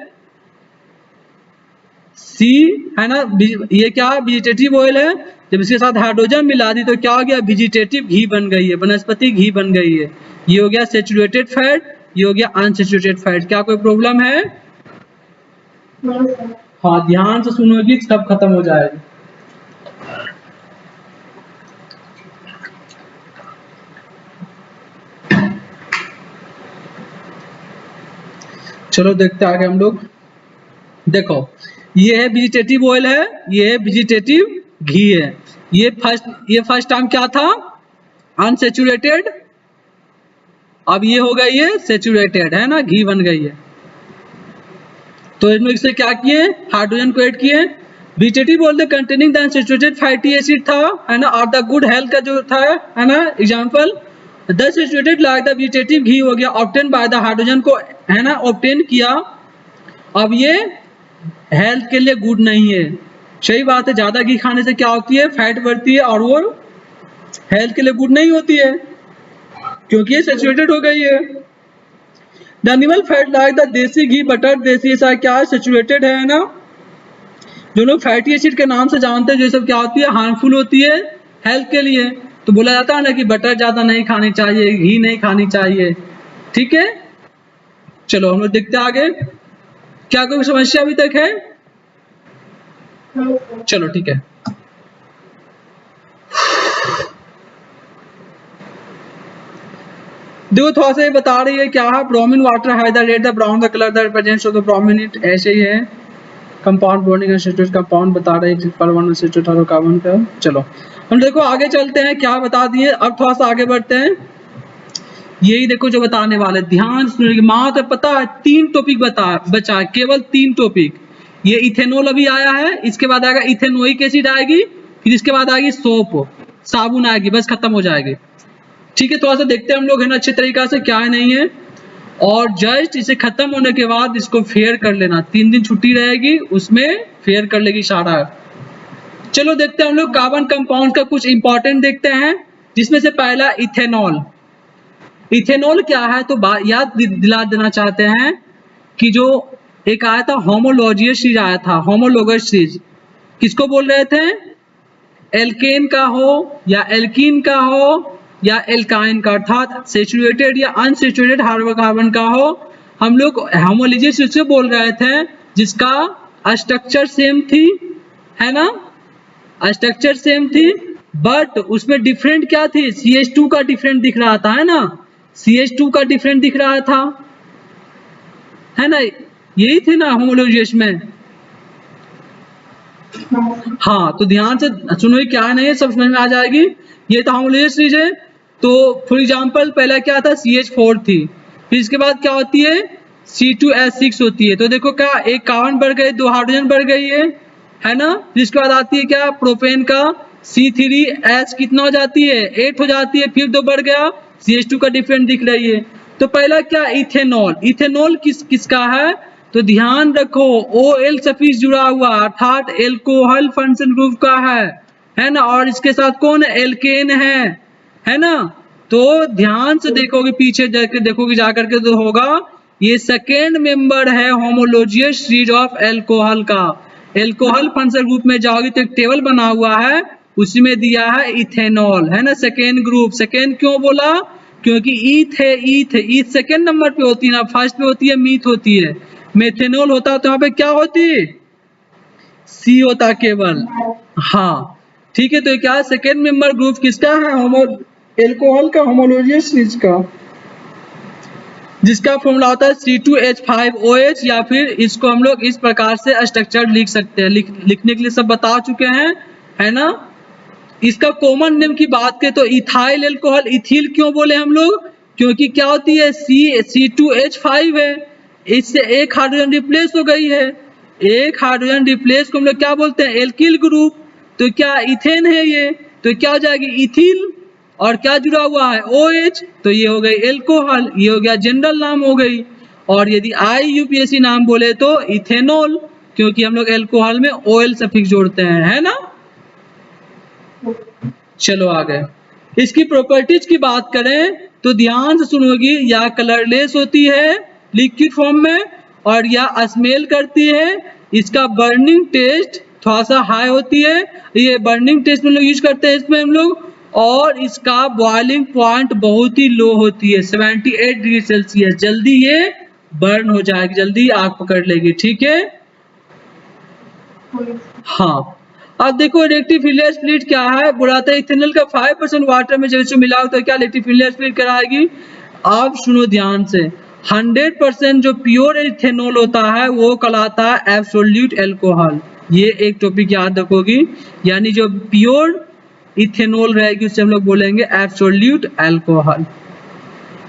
सी, है ना। ये क्या वेजिटेटिव ऑयल है, जब इसके साथ हाइड्रोजन मिला दी तो क्या हो गया, वेजिटेटिव घी बन गई है, वनस्पति घी बन गई है। ये हो गया सैचुरेटेड फैट, ये हो गया अनसैचुरेटेड फैट। क्या कोई प्रॉब्लम है, हाँ ध्यान से सुनोगी सब खत्म हो जाएगा। चलो देखते आगे हम लोग। देखो ये है वेजिटेटिव ऑयल है, ये है वेजिटेटिव घी है। ये फर्स्ट टाइम क्या था, अनसैचुरेटेड, अब ये हो गई है सैचुरेटेड, है ना, घी बन गई है। तो इसमें इससे क्या किए, हाइड्रोजन को ऐड किए। वेजिटेटिव बोलते containing the unsaturated fatty acid था, है ना, और द गुड हेल्थ का जो था, है ना, example the saturated like the vegetative ghee हो गया ऑब्टेन बाय द हाइड्रोजन को, है ना, ऑब्टेन किया। अब ये हेल्थ के लिए गुड नहीं है, सही बात है। ज्यादा घी खाने से क्या होती है, फैट बढ़ती है और वो हेल्थ के लिए गुड नहीं होती है क्योंकि ये सैचुरेटेड हो गई है। The animal fat like the देसी घी, बटर, देसी ऐसा क्या है, सैचुरेटेड है ना। जो लोग फैटी एसिड के नाम से जानते हैं, जो सब क्या होती है, हार्मफुल होती है हेल्थ के लिए। तो बोला जाता है ना कि बटर ज्यादा नहीं खानी चाहिए, घी नहीं खानी चाहिए, ठीक है। चलो हम लोग देखते हैं आगे, क्या कोई समस्या अभी तक है, चलो ठीक है। देखो थोड़ा सा ये बता रही है क्या है, ब्रोमीन वाटर है the read the brown the colour the presence of the bromine, ऐसे ही है। कंपाउंड बॉन्डिंग एसिड कंपाउंड बता रहे हैं परमाणु एसिड हाइड्रोकार्बन का। चलो हम देखो आगे चलते हैं, क्या बता दिए, अब थोड़ा सा आगे बढ़ते हैं। यही देखो जो बताने वाले, ध्यान सुनिए, मात्र पता है 3 टॉपिक बचा है, केवल 3 टॉपिक। ये इथेनॉल अभी आया है, इसके बाद आएगा इथेनोइक एसिड आएगी, फिर इसके बाद आएगी सोप, साबुन आएगी, बस खत्म हो जाएगी, ठीक है। थोड़ा सा देखते हैं हम लोग, है ना, अच्छे तरीका से क्या है नहीं है। और जस्ट इसे खत्म होने के बाद इसको फेयर कर लेना, 3 दिन छुट्टी रहेगी, उसमें फेयर कर लेगी सारा। चलो देखते हैं हम लोग कार्बन कंपाउंड का कुछ इंपॉर्टेंट देखते हैं, जिसमें से पहला इथेनॉल। इथेनॉल क्या है तो याद दिला देना चाहते हैं कि जो एक आया था होमोलॉजियस सीरीज आया था, होमोलोगस सीरीज, किसको बोल रहे थे, एल्केन का हो या एल्कीन का हो या एल्काइन का, अर्थात सैचुरेटेड या अनसैचुरेटेड हाइड्रोकार्बन का हो। हम लोग होमोलॉजियस से बोल रहे थे जिसका स्ट्रक्चर सेम थी, है ना, स्ट्रक्चर सेम थी, बट उसमें डिफरेंट क्या थी, CH2 का डिफरेंट दिख रहा था, है ना। CH2 का डिफरेंट दिख रहा था, है ना, यही थे ना होमोलोजियस में। हाँ, तो ध्यान से सुनो, क्या नहीं है सब समझ में आ जाएगी। ये तो होमोलोजियस सीरीज है। तो फॉर एग्जांपल पहला क्या था, CH4 थी, फिर इसके बाद क्या होती है, C2H6 होती है। तो देखो क्या, एक कार्बन बढ़ गए, 2 हाइड्रोजन बढ़ गई है ना। फिर इसके बाद आती है क्या, प्रोपेन का C3H कितना हो जाती है, 8 हो जाती है। फिर 2 बढ़ गया, CH2 का डिफरेंट दिख रही है। तो पहला क्या, इथेनॉल। इथेनॉल किसका है, तो ध्यान रखो OL सफिक्स जुड़ा हुआ अर्थात एल्कोहल फंक्शन ग्रुप का है ना। और इसके साथ कौन है, एल्केन है ना। तो ध्यान से देखोगे, पीछे जाकर देखोगे जाकर के तो होगा, ये सेकेंड मेंबर है होमोलोजियस सीरीज ऑफ एल्कोहल का। एल्कोहल फंक्शन ग्रुप में जाओगे तो एक टेबल बना हुआ है, उसी में दिया है इथेनॉल, है ना, सेकेंड ग्रुप। सेकेंड क्यों बोला, क्योंकि ईथ सेकेंड नंबर पे होती है ना, फर्स्ट पे होती है मीथ होती है। मेथेनॉल होता तो यहाँ पे क्या होती, सी होता केवल। हाँ ठीक है, तो क्या सेकेंड मेंबर ग्रुप किसका है, होमो एल्कोहल का, होमोलोजियस सीरीज का, जिसका फॉर्मूला होता है C2H5OH, या फिर इसको हम लोग इस प्रकार से स्ट्रक्चर लिख सकते हैं। लिखने के लिए सब बता चुके हैं, है ना। इसका कॉमन नेम की बात करें तो इथाइल एल्कोहल, इथिल क्यों बोले हम लोग, क्योंकि क्या होती है, C2H5 है, इससे एक हाइड्रोजन रिप्लेस हो गई है। एक हाइड्रोजन रिप्लेस को हम लोग क्या बोलते हैं, एल्किल ग्रुप। तो क्या इथेन है ये, तो क्या हो जाएगी, इथिल, और क्या जुड़ा हुआ है, OH, तो ये हो गई एल्कोहल, ये हो गया जनरल नाम हो गई। और यदि IUPAC नाम बोले तो इथेनॉल, क्योंकि हम लोग एल्कोहल में OL सफिक्स जोड़ते हैं, है ना। चलो आगे, इसकी प्रॉपर्टीज की बात करें तो ध्यान से सुनोगी, या कलरलेस होती है लिक्विड फॉर्म में, और या स्मेल करती है। इसका बर्निंग टेस्ट थोड़ा सा हाई होती है, ये बर्निंग टेस्ट में लोग यूज करते हैं इसमें हम लोग। और इसका बॉइलिंग पॉइंट बहुत ही लो होती है, 78 डिग्री सेल्सियस, जल्दी ये बर्न हो जाएगी, जल्दी आग पकड़ लेगी, ठीक है। हाँ, अब देखो रेक्टिफिलियर स्प्लिट क्या है, बुलाता है इथेनॉल का 5% वाटर में जब मिला तो क्या रेक्टिफिलियर स्प्लिट कराएगी। आप सुनो ध्यान से, 100% जो प्योर इथेनॉल होता है वो कहलाता है एब्सोल्यूट अल्कोहल। ये एक टॉपिक याद रखोगी, यानी जो प्योर इथेनॉल रहेगी उसे हम लोग बोलेंगे एब्सोल्यूट अल्कोहल।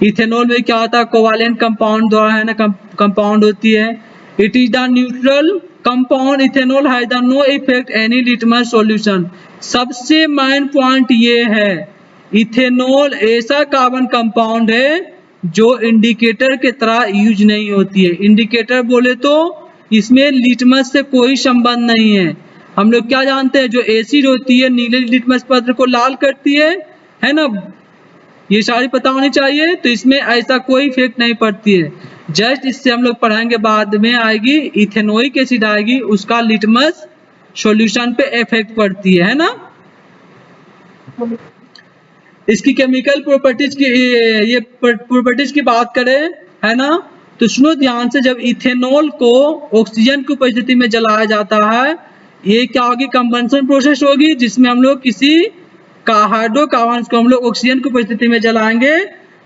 इथेनॉल में क्या होता है, कोवालेंट कंपाउंड द्वारा, है ना, कंपाउंड होती है। It is the neutral compound, ethanol has the no effect any litmus solution. सबसे मेन पॉइंट ये है, इथेनॉल ऐसा कार्बन कंपाउंड है जो इंडिकेटर के तरह यूज नहीं होती है। इंडिकेटर बोले तो इसमें लिटमस से कोई संबंध नहीं है। हम लोग क्या जानते हैं, जो एसिड होती है नीले लिटमस पत्र को लाल करती है ना, ये सारी पता होनी चाहिए। तो इसमें ऐसा कोई इफेक्ट नहीं पड़ती है, जस्ट इससे हम लोग पढ़ाएंगे बाद में आएगी, इथेनोइक एसिड आएगी, उसका लिटमस सॉल्यूशन पे इफेक्ट पड़ती है ना। इसकी केमिकल प्रॉपर्टीज की, ये प्रॉपर्टीज की बात करें, है ना, तो सुनो ध्यान से, जब इथेनॉल को ऑक्सीजन की उपस्थिति में जलाया जाता है, ये क्या होगी, कंबंशन प्रोसेस होगी, जिसमें हम लोग किसी हाइड्रोकार्बन को हम लोग ऑक्सीजन की उपस्थिति में जलाएंगे,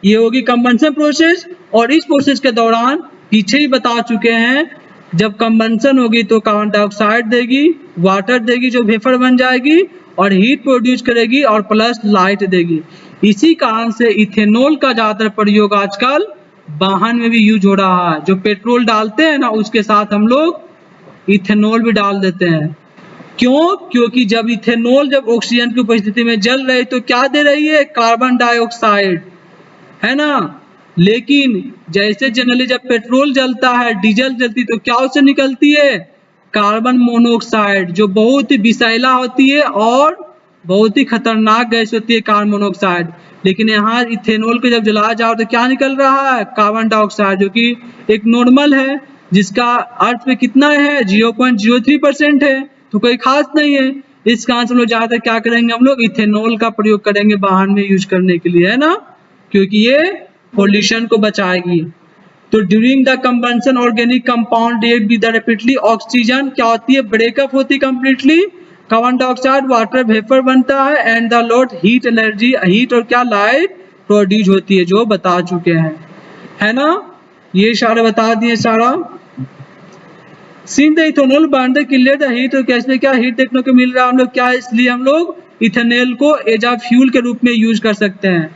ये होगी कंबंशन प्रोसेस। और इस प्रोसेस के दौरान पीछे ही बता चुके हैं, जब कंबंशन होगी तो कार्बन डाइऑक्साइड देगी, वाटर देगी जो वेपर बन जाएगी, और हीट प्रोड्यूस करेगी, और प्लस लाइट देगी। इसी कारण से इथेनॉल का ज्यादातर प्रयोग आजकल वाहन में भी यूज हो रहा है। जो पेट्रोल डालते हैं ना, उसके साथ हम लोग इथेनॉल भी डाल देते हैं। क्यों, क्योंकि जब इथेनॉल जब ऑक्सीजन की उपस्थिति में जल रही तो क्या दे रही है, कार्बन डाइऑक्साइड, है ना। लेकिन जैसे जनरली जब पेट्रोल जलता है, डीजल जलती, तो क्या उससे निकलती है, कार्बन मोनोऑक्साइड, जो बहुत ही विषैला होती है और बहुत ही खतरनाक गैस होती है कार्बन मोनोऑक्साइड। लेकिन यहाँ इथेनॉल को जब जलाया जाओ तो क्या निकल रहा है, कार्बन डाइऑक्साइड, जो कि एक नॉर्मल है, जिसका अर्थ पे कितना है, 0.03% है, तो कोई खास नहीं है। इस कारण से हम लोग ज्यादातर क्या करेंगे, हम लोग इथेनॉल का प्रयोग करेंगे वाहन में यूज करने के लिए, है ना, क्योंकि ये पॉल्यूशन को बचाएगी। तो during the combustion organic compound react with rapidly, oxygen क्या होती है, ब्रेकअप होती है completely, carbon dioxide water vapour बनता है, and the lot heat energy, heat और क्या, लाइट प्रोड्यूस होती है, जो बता चुके हैं, है ना, ये सारे बता दिए सारा। Since the ethanol burn the chelate the heat, तो कैसे क्या हीट देखने को मिल रहा है हम लोग, क्या इसलिए हम लोग इथेनॉल को एज अ फ्यूल के रूप में यूज कर सकते हैं,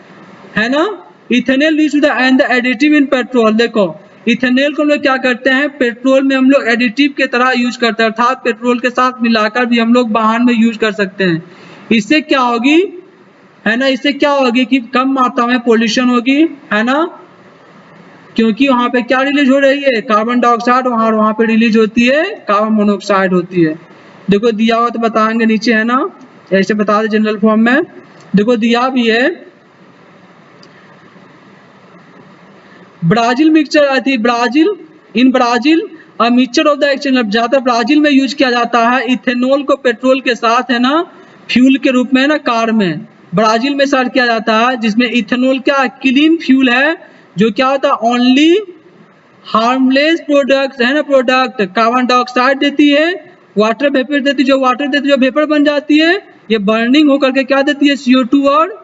है ना। Ethanol use the end the additive in petrol, देखो इथेनॉल को हम लोग क्या करते हैं, पेट्रोल में हम लोग एडिटिव के तरह यूज करते हैं, अर्थात पेट्रोल के साथ मिलाकर भी हम लोग वाहन में यूज कर सकते हैं। इससे क्या होगी, है ना, इससे क्या होगी कि कम मात्रा में पोल्यूशन होगी, है ना, क्योंकि वहां पे क्या रिलीज हो रही है, कार्बन डाइऑक्साइड, वहां पे रिलीज होती है कार्बन मोनोऑक्साइड होती है। देखो दिया हुआ तो बताएंगे नीचे, है ना, ऐसे बता दे जनरल फॉर्म में, देखो दिया भी है। ब्राजील मिक्सचर आई थी, Brazil, in Brazil a mixture of the exchange, ज्यादा ब्राजील में यूज किया जाता है इथेनॉल को पेट्रोल के साथ, है ना, फ्यूल के रूप में, ना, कार में ब्राजील में सर्च किया जाता है, जिसमें इथेनॉल क्या क्लीन फ्यूल है, जो क्या होता है ओनली हार्मलेस प्रोडक्ट, है ना, प्रोडक्ट कार्बन डाइऑक्साइड देती है, वाटर वेपर देती है, जो वाटर देती है जो वेपर बन जाती है, ये बर्निंग होकर के क्या देती है, CO2 और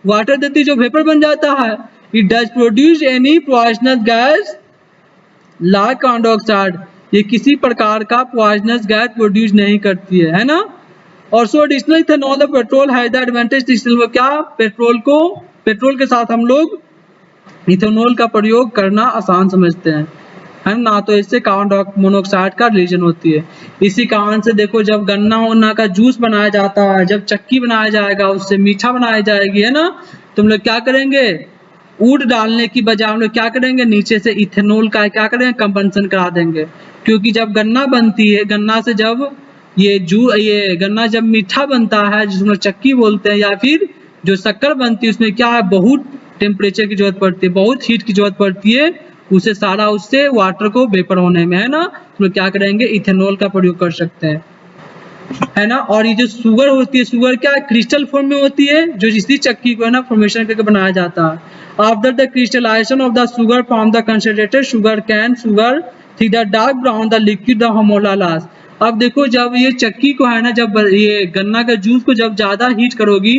वाटर देती है जो वेपर बन जाता है। It does produce any poisonous gas like carbon dioxide, ये किसी प्रकार का पॉइजनस गैस प्रोड्यूस नहीं करती है ना। और सो additional ethanol the petrol has the advantage, क्या पेट्रोल के साथ हम लोग इथेनॉल का प्रयोग करना आसान समझते हैं, है ना, तो इससे कार्बन मोनोऑक्साइड का रिलीजन होती है। इसी कारण से देखो जब गन्ना वन्ना का जूस बनाया जाता है, जब चक्की बनाया जाएगा, उससे मीठा बनाई जाएगी, है ना, तो हम लोग क्या करेंगे, ऊड डालने की बजाय हम लोग क्या करेंगे, नीचे से इथेनॉल का क्या करेंगे, कंबंशन करा देंगे, क्योंकि जब गन्ना बनती है, गन्ना से जब ये गन्ना जब मीठा बनता है, जिसमें चक्की बोलते हैं, या फिर जो शक्कर बनती है, उसमें क्या है, बहुत टेम्परेचर की जरूरत पड़ती है, बहुत हीट की जरूरत पड़ती है, उसे सारा उससे वाटर को वेपर होने में, है ना, तो लोग क्या करेंगे, इथेनॉल का प्रयोग कर सकते हैं, है ना। और ये जो शुगर होती है, शुगर क्या क्रिस्टल फॉर्म में होती है, जो इसी चक्की को, है ना, फॉर्मेशन करके बनाया जाता है। After the crystallisation of the sugar from the concentrated sugar cane sugar थी the dark brown the liquid the molasses. अब देखो जब ये चक्की को, है ना, जब ये गन्ना का जूस को जब ज्यादा हीट करोगी,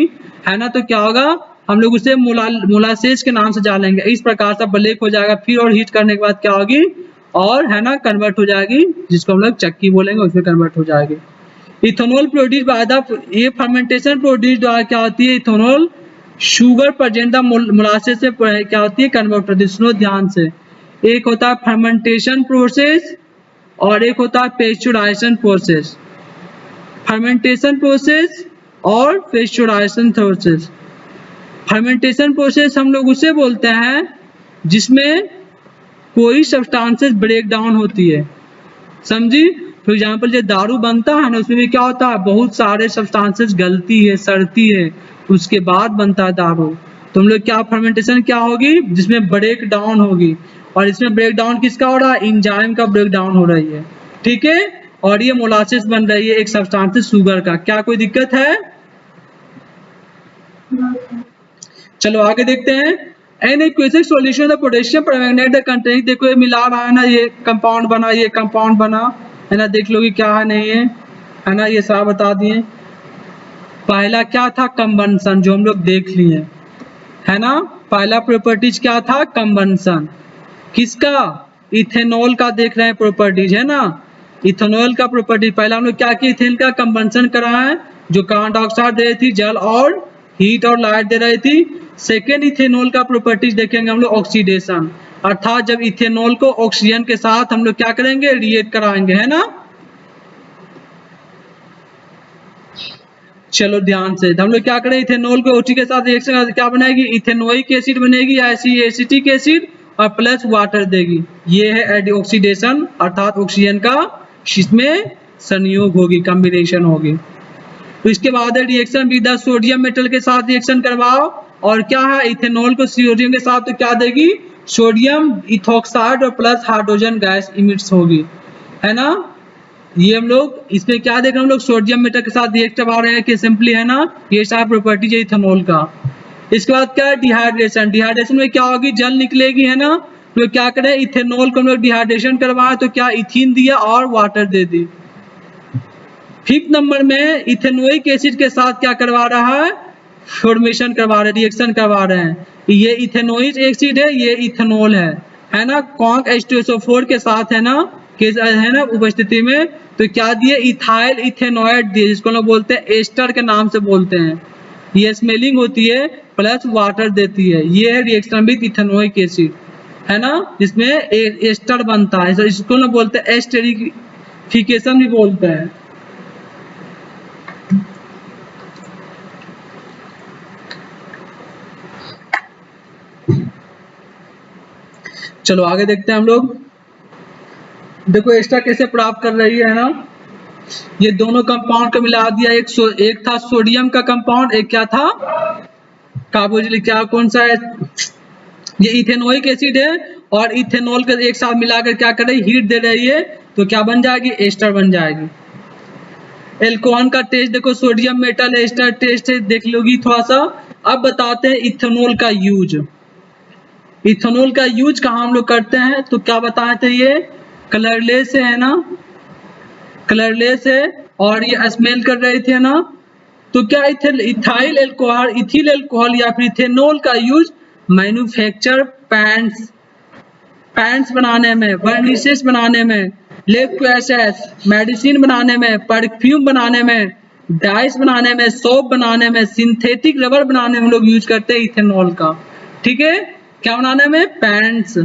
है ना, तो क्या होगा, हम लोग उसे मोलासेस के नाम से जानेंगे, इस प्रकार से ब्लैक हो जाएगा, फिर और हीट करने के बाद क्या होगी, और, है ना, कन्वर्ट हो जाएगी, जिसको हम लोग चक्की बोलेंगे, उसमें कन्वर्ट हो जाएगी। इथेनॉल प्रोड्यूस बाय द, ये फर्मेंटेशन प्रोड्यूस द्वारा क्या होती है, ethanol sugar present the molasses से क्या होती है, कन्वर्ट होती है। सुनो ध्यान से, एक होता है फर्मेंटेशन प्रोसेस और एक होता है पेस्चुराइजेशन प्रोसेस, फर्मेंटेशन प्रोसेस और पेस्चुराइजेशन प्रोसेस। फर्मेंटेशन प्रोसेस हम लोग उसे बोलते हैं जिसमें कोई सब्सटेंसेस ब्रेक डाउन होती है, समझी। फॉर एग्जाम्पल जो दारू बनता है ना, उसमें भी क्या होता है, बहुत सारे सब्सटेंसेस गलती है, सड़ती है, उसके बाद बनता है दारू। तो हम लोग क्या फर्मेंटेशन क्या होगी, जिसमें ब्रेक डाउन होगी, और इसमें ब्रेक डाउन किसका हो रहा है, एंजाइम का ब्रेक डाउन हो रही है, ठीक है। और ये मोलासेस बन रही है एक सब्सटेंस शुगर का। क्या कोई दिक्कत है? चलो आगे देखते हैं। An aqueous solution of potassium permanganate the containing, देखो ये मिला रहा है ना, ये कंपाउंड बना, ये कंपाउंड बना, है ना, देख लो कि क्या है नहीं है ना, ये सारा बता दिए। पहला क्या था, कंबंशन, जो हम लोग देख लिए, है ना, पहला प्रॉपर्टीज क्या था, कंबंशन, किसका, इथेनॉल का देख रहे हैं प्रॉपर्टीज, है ना, इथेनॉल का प्रॉपर्टी। पहला हम लोग क्या किया, इथेनॉल का कंबंशन करा है, जो कार्बन डाइऑक्साइड दे रही थी, जल और हीट और लाइट दे रही थी। सेकेंड इथेनॉल का प्रॉपर्टीज देखेंगे हम लोग, ऑक्सीडेशन, अर्थात जब इथेनॉल को ऑक्सीजन के साथ हम लोग क्या करेंगे, रिएक्ट कराएंगे, है ना। चलो ध्यान से, हम लोग क्या करें, इथेनॉल को OH के साथ रिएक्शन क्या बनाएगी, इथेनोइक एसिड बनेगी, ऐसी एसिटिक एसिड और प्लस वाटर देगी, ये है ऑक्सीडेशन, अर्थात ऑक्सीजन का इसमें संयोग होगी, कॉम्बिनेशन होगी। तो इसके बाद है रिएक्शन विद सोडियम मेटल के साथ रिएक्शन करवाओ, और क्या है, इथेनॉल को सोडियम के साथ तो क्या देगी, सोडियम इथॉक्साइड और प्लस हाइड्रोजन गैस इमिट्स होगी, है ना। ये हम लोग इसमें क्या देख रहे हैं, हम लोग सोडियम मेटल के साथ रिएक्ट करवा रहे हैं कि सिंपली, है ना, ये सारा प्रॉपर्टीज है इथेनॉल का। इसके बाद क्या है, डिहाइड्रेशन, डिहाइड्रेशन में क्या होगी, जल निकलेगी, है ना, तो क्या करें, इथेनॉल को हम लोग डिहाइड्रेशन करवाए, तो क्या इथीन दिया और वाटर दे दी। फिफ्थ नंबर में इथेनोइक एसिड के साथ क्या करवा रहा है, फॉर्मेशन करवा रहे हैं, रिएक्शन करवा रहे हैं। ये इथेनोइक एसिड है, ये इथेनॉल है ना, कॉन्क H2SO4 के साथ है ना उपस्थिति में, तो क्या दिए, इथाइल इथेनॉइड दिए, जिसको लोग बोलते हैं एस्टर के नाम से बोलते हैं। ये स्मेलिंग होती है प्लस वाटर देती है। ये है रिएक्शन विद इथेनोइक एसिड, है ना, जिसमें एस्टर बनता है, इसको लोग बोलते हैं एस्टेरिफिकेशन भी बोलते हैं। चलो आगे देखते हैं हम लोग। देखो एस्टर कैसे प्राप्त कर रही है ना, ये दोनों कंपाउंड को मिला दिया, एक था सोडियम का कंपाउंड, एक क्या था, कार्बोक्सिलिक, क्या कौन सा है, ये इथेनोइक एसिड है, और इथेनॉल के एक साथ मिलाकर क्या कर रही है, हीट दे रही है, तो क्या बन जाएगी, एस्टर बन जाएगी। एल्कोहल का टेस्ट देखो, सोडियम मेटल एस्टर टेस्ट है, देख लोगी थोड़ा सा। अब बताते हैं इथेनॉल का यूज। इथेनॉल का यूज कहाँ हम लोग करते हैं, तो क्या बताए थे, ये कलरलेस है ना, कलरलेस है, और ये स्मेल कर रहे थे ना, तो क्या इथाइल एल्कोहल, इथिल एल्कोहल या फिर इथेनॉल का यूज मैन्युफैक्चर पैंट्स बनाने में, वर्निशेस बनाने में, लिक्विड मेडिसिन बनाने में, परफ्यूम बनाने में, डाइस बनाने में, सोप बनाने में, सिंथेटिक रबर बनाने में हम लोग यूज करते हैं इथेनॉल का। ठीक है, क्या बनाने में, पैंट्स,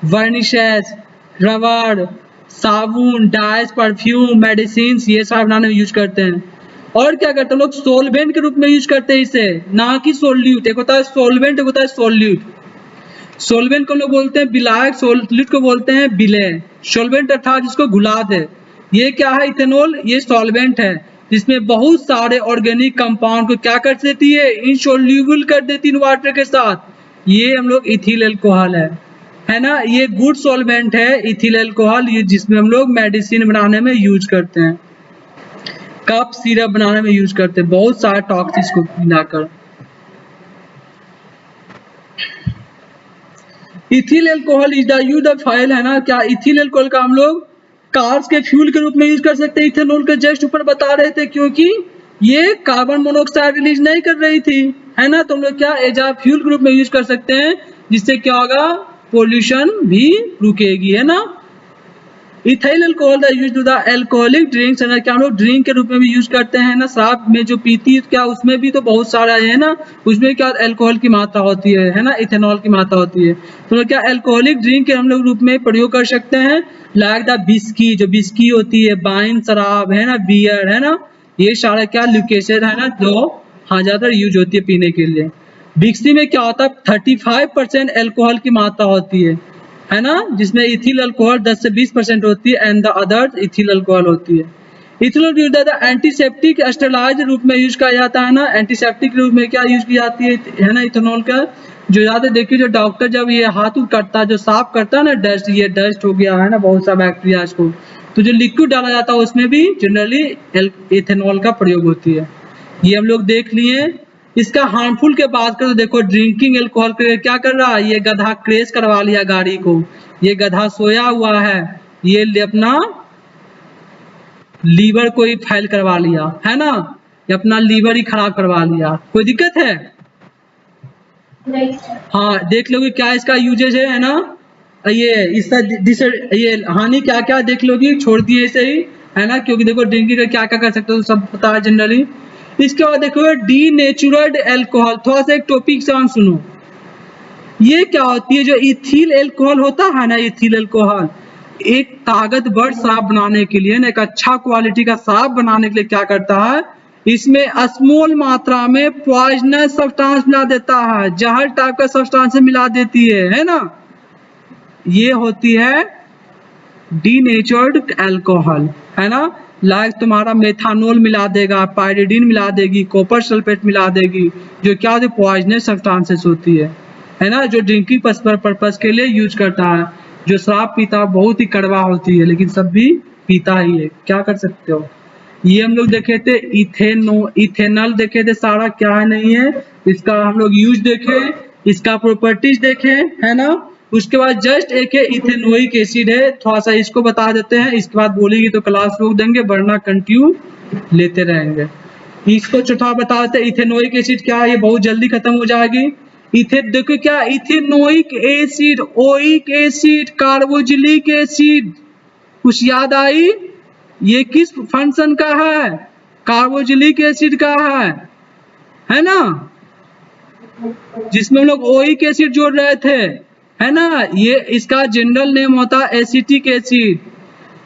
वर्निशेस, रबर, साबुन, डाइस, परफ्यूम, मेडिसिन, ये सब बनाने में यूज करते हैं। और क्या करते हैं लोग, सोलवेंट के रूप में यूज करते हैं इसे, ना कि सोल्यूट। एक होता है सोलवेंट, एक होता है सोल्यूट। सोलवेंट को लोग बोलते हैं विलायक, सोल्यूट को बोलते हैं विलय। सोलवेंट अर्थात जिसको घुला दे। ये क्या है, इथेनॉल, ये सॉल्वेंट है, जिसमें बहुत सारे ऑर्गेनिक कंपाउंड को क्या कर देती है, इनसोल्यूबल कर देती है वाटर के साथ। ये हम लोग इथिल एल्कोहल है ना, ये गुड सॉल्वेंट है इथिल एल्कोहल, ये जिसमें हम लोग मेडिसिन बनाने में यूज करते हैं, कप सिरप बनाने में यूज करते हैं, बहुत सारे टॉक्सिक्स को मिलाकर। Ethyl alcohol is the use of oil, है ना, क्या इथिल एल्कोहल का हम लोग कार्स के फ्यूल के रूप में यूज कर सकते हैं। इथेनॉल के जस्ट ऊपर बता रहे थे, क्योंकि ये कार्बन मोनोऑक्साइड रिलीज नहीं कर रही थी, है ना, तो हम लोग क्या एज अ फ्यूल के रूप में यूज कर सकते हैं, जिससे क्या होगा, पोल्यूशन भी रुकेगी, है ना। Ethyl alcohol the use to the alcoholic drinks, है ना, क्या हम लोग ड्रिंक के रूप में भी यूज करते हैं ना, शराब में जो पीती है क्या उसमें भी तो बहुत सारा है ना, उसमें क्या अल्कोहल की मात्रा होती है ना, इथेनॉल की मात्रा होती है, तो क्या अल्कोहलिक ड्रिंक के हम लोग रूप में प्रयोग कर सकते हैं। लाइक द बिस्की, जो बिस्की होती है, वाइन शराब है ना, बियर है ना, ये सारा क्या लिक्विड है ना, जो हाँ ज्यादा यूज होती है पीने के लिए। बिस्की में क्या होता है, 35% अल्कोहल की मात्रा होती है ना, जिसमें इथिल अल्कोहल 10 से 20% होती है, and the other ethyl alcohol होती है। इथेनॉल यूज एंटीसेप्टिक स्टेरलाइज रूप में यूज किया जाता है ना, एंटीसेप्टिक रूप में क्या यूज की जाती है ना इथेनॉल का, जो ज्यादा देखिए जो डॉक्टर जब ये हाथ काटता है, जो साफ करता है ना, डस्ट, ये डस्ट हो गया है ना, बहुत सा बैक्टीरिया इसको, तो जो लिक्विड डाला जाता है उसमें भी जनरली इथेनॉल का प्रयोग होती है। ये हम लोग देख लिए। इसका हार्मफुल के बात करें तो देखो, ड्रिंकिंग एल्कोहल क्या कर रहा है, ये गधा क्रेश करवा लिया गाड़ी को, ये गधा सोया हुआ है, ये अपना लीवर को ही फेल करवा लिया, है ना, ये अपना लीवर ही खराब करवा लिया। कोई दिक्कत है? नहीं। हाँ देख लोगे क्या इसका यूजेज है ना, ये इसका ये हानि क्या क्या देख लोगी, छोड़ दिए इसे ही, है ना, क्योंकि देखो ड्रिंकिंग का क्या क्या कर सकते हो सब पता है जनरली। इसके बाद देखो डीनेचुरड एल्कोहल, थोड़ा सा एक टॉपिक से सुनो, ये क्या होती है, जो इथिल एल्कोहल होता है ना, इथिल एल्कोहल एक ताकतवर शराब बनाने के लिए ना, एक अच्छा क्वालिटी का शराब बनाने के लिए क्या करता है, इसमें स्मॉल मात्रा में पॉइजनस सब्सटेंस मिला देता है, जहर टाइप का सब्सटेंस मिला देती है ना, ये होती है डीनेचर्ड एल्कोहल, है ना, लाइक तुम्हारा मेथानॉल मिला देगा, पायरिडीन मिला देगी, कॉपर सल्फेट मिला देगी, जो क्या होती है पॉइजनस सब्सटेंसेस होती है ना, जो ड्रिंकिंग पर्पस के लिए यूज करता है। जो शराब पीता बहुत ही कड़वा होती है, लेकिन सब भी पीता ही है, क्या कर सकते हो। ये हम लोग देखे थे इथेनॉल देखे थे, सारा क्या है नहीं है, इसका हम लोग यूज देखे, इसका प्रॉपर्टीज देखे, है ना। उसके बाद जस्ट एक है इथेनोइक एसिड है, थोड़ा सा इसको बता देते हैं, इसके बाद बोलेगी तो क्लास रोक देंगे, वरना कंटिन्यू लेते रहेंगे। इसको चौथा बताते हैं इथेनोइक एसिड क्या है, ये बहुत जल्दी खत्म हो जाएगी। देखो क्या ethanoic acid, oic acid, carboxylic acid, कुछ याद आई? ये किस फंक्शन का है? कार्बोजिलिक एसिड का है ना, जिसमें हम लोग ओइक एसिड जोड़ रहे थे, है ना। ये इसका जनरल नेम होता है एसिटिक एसिड।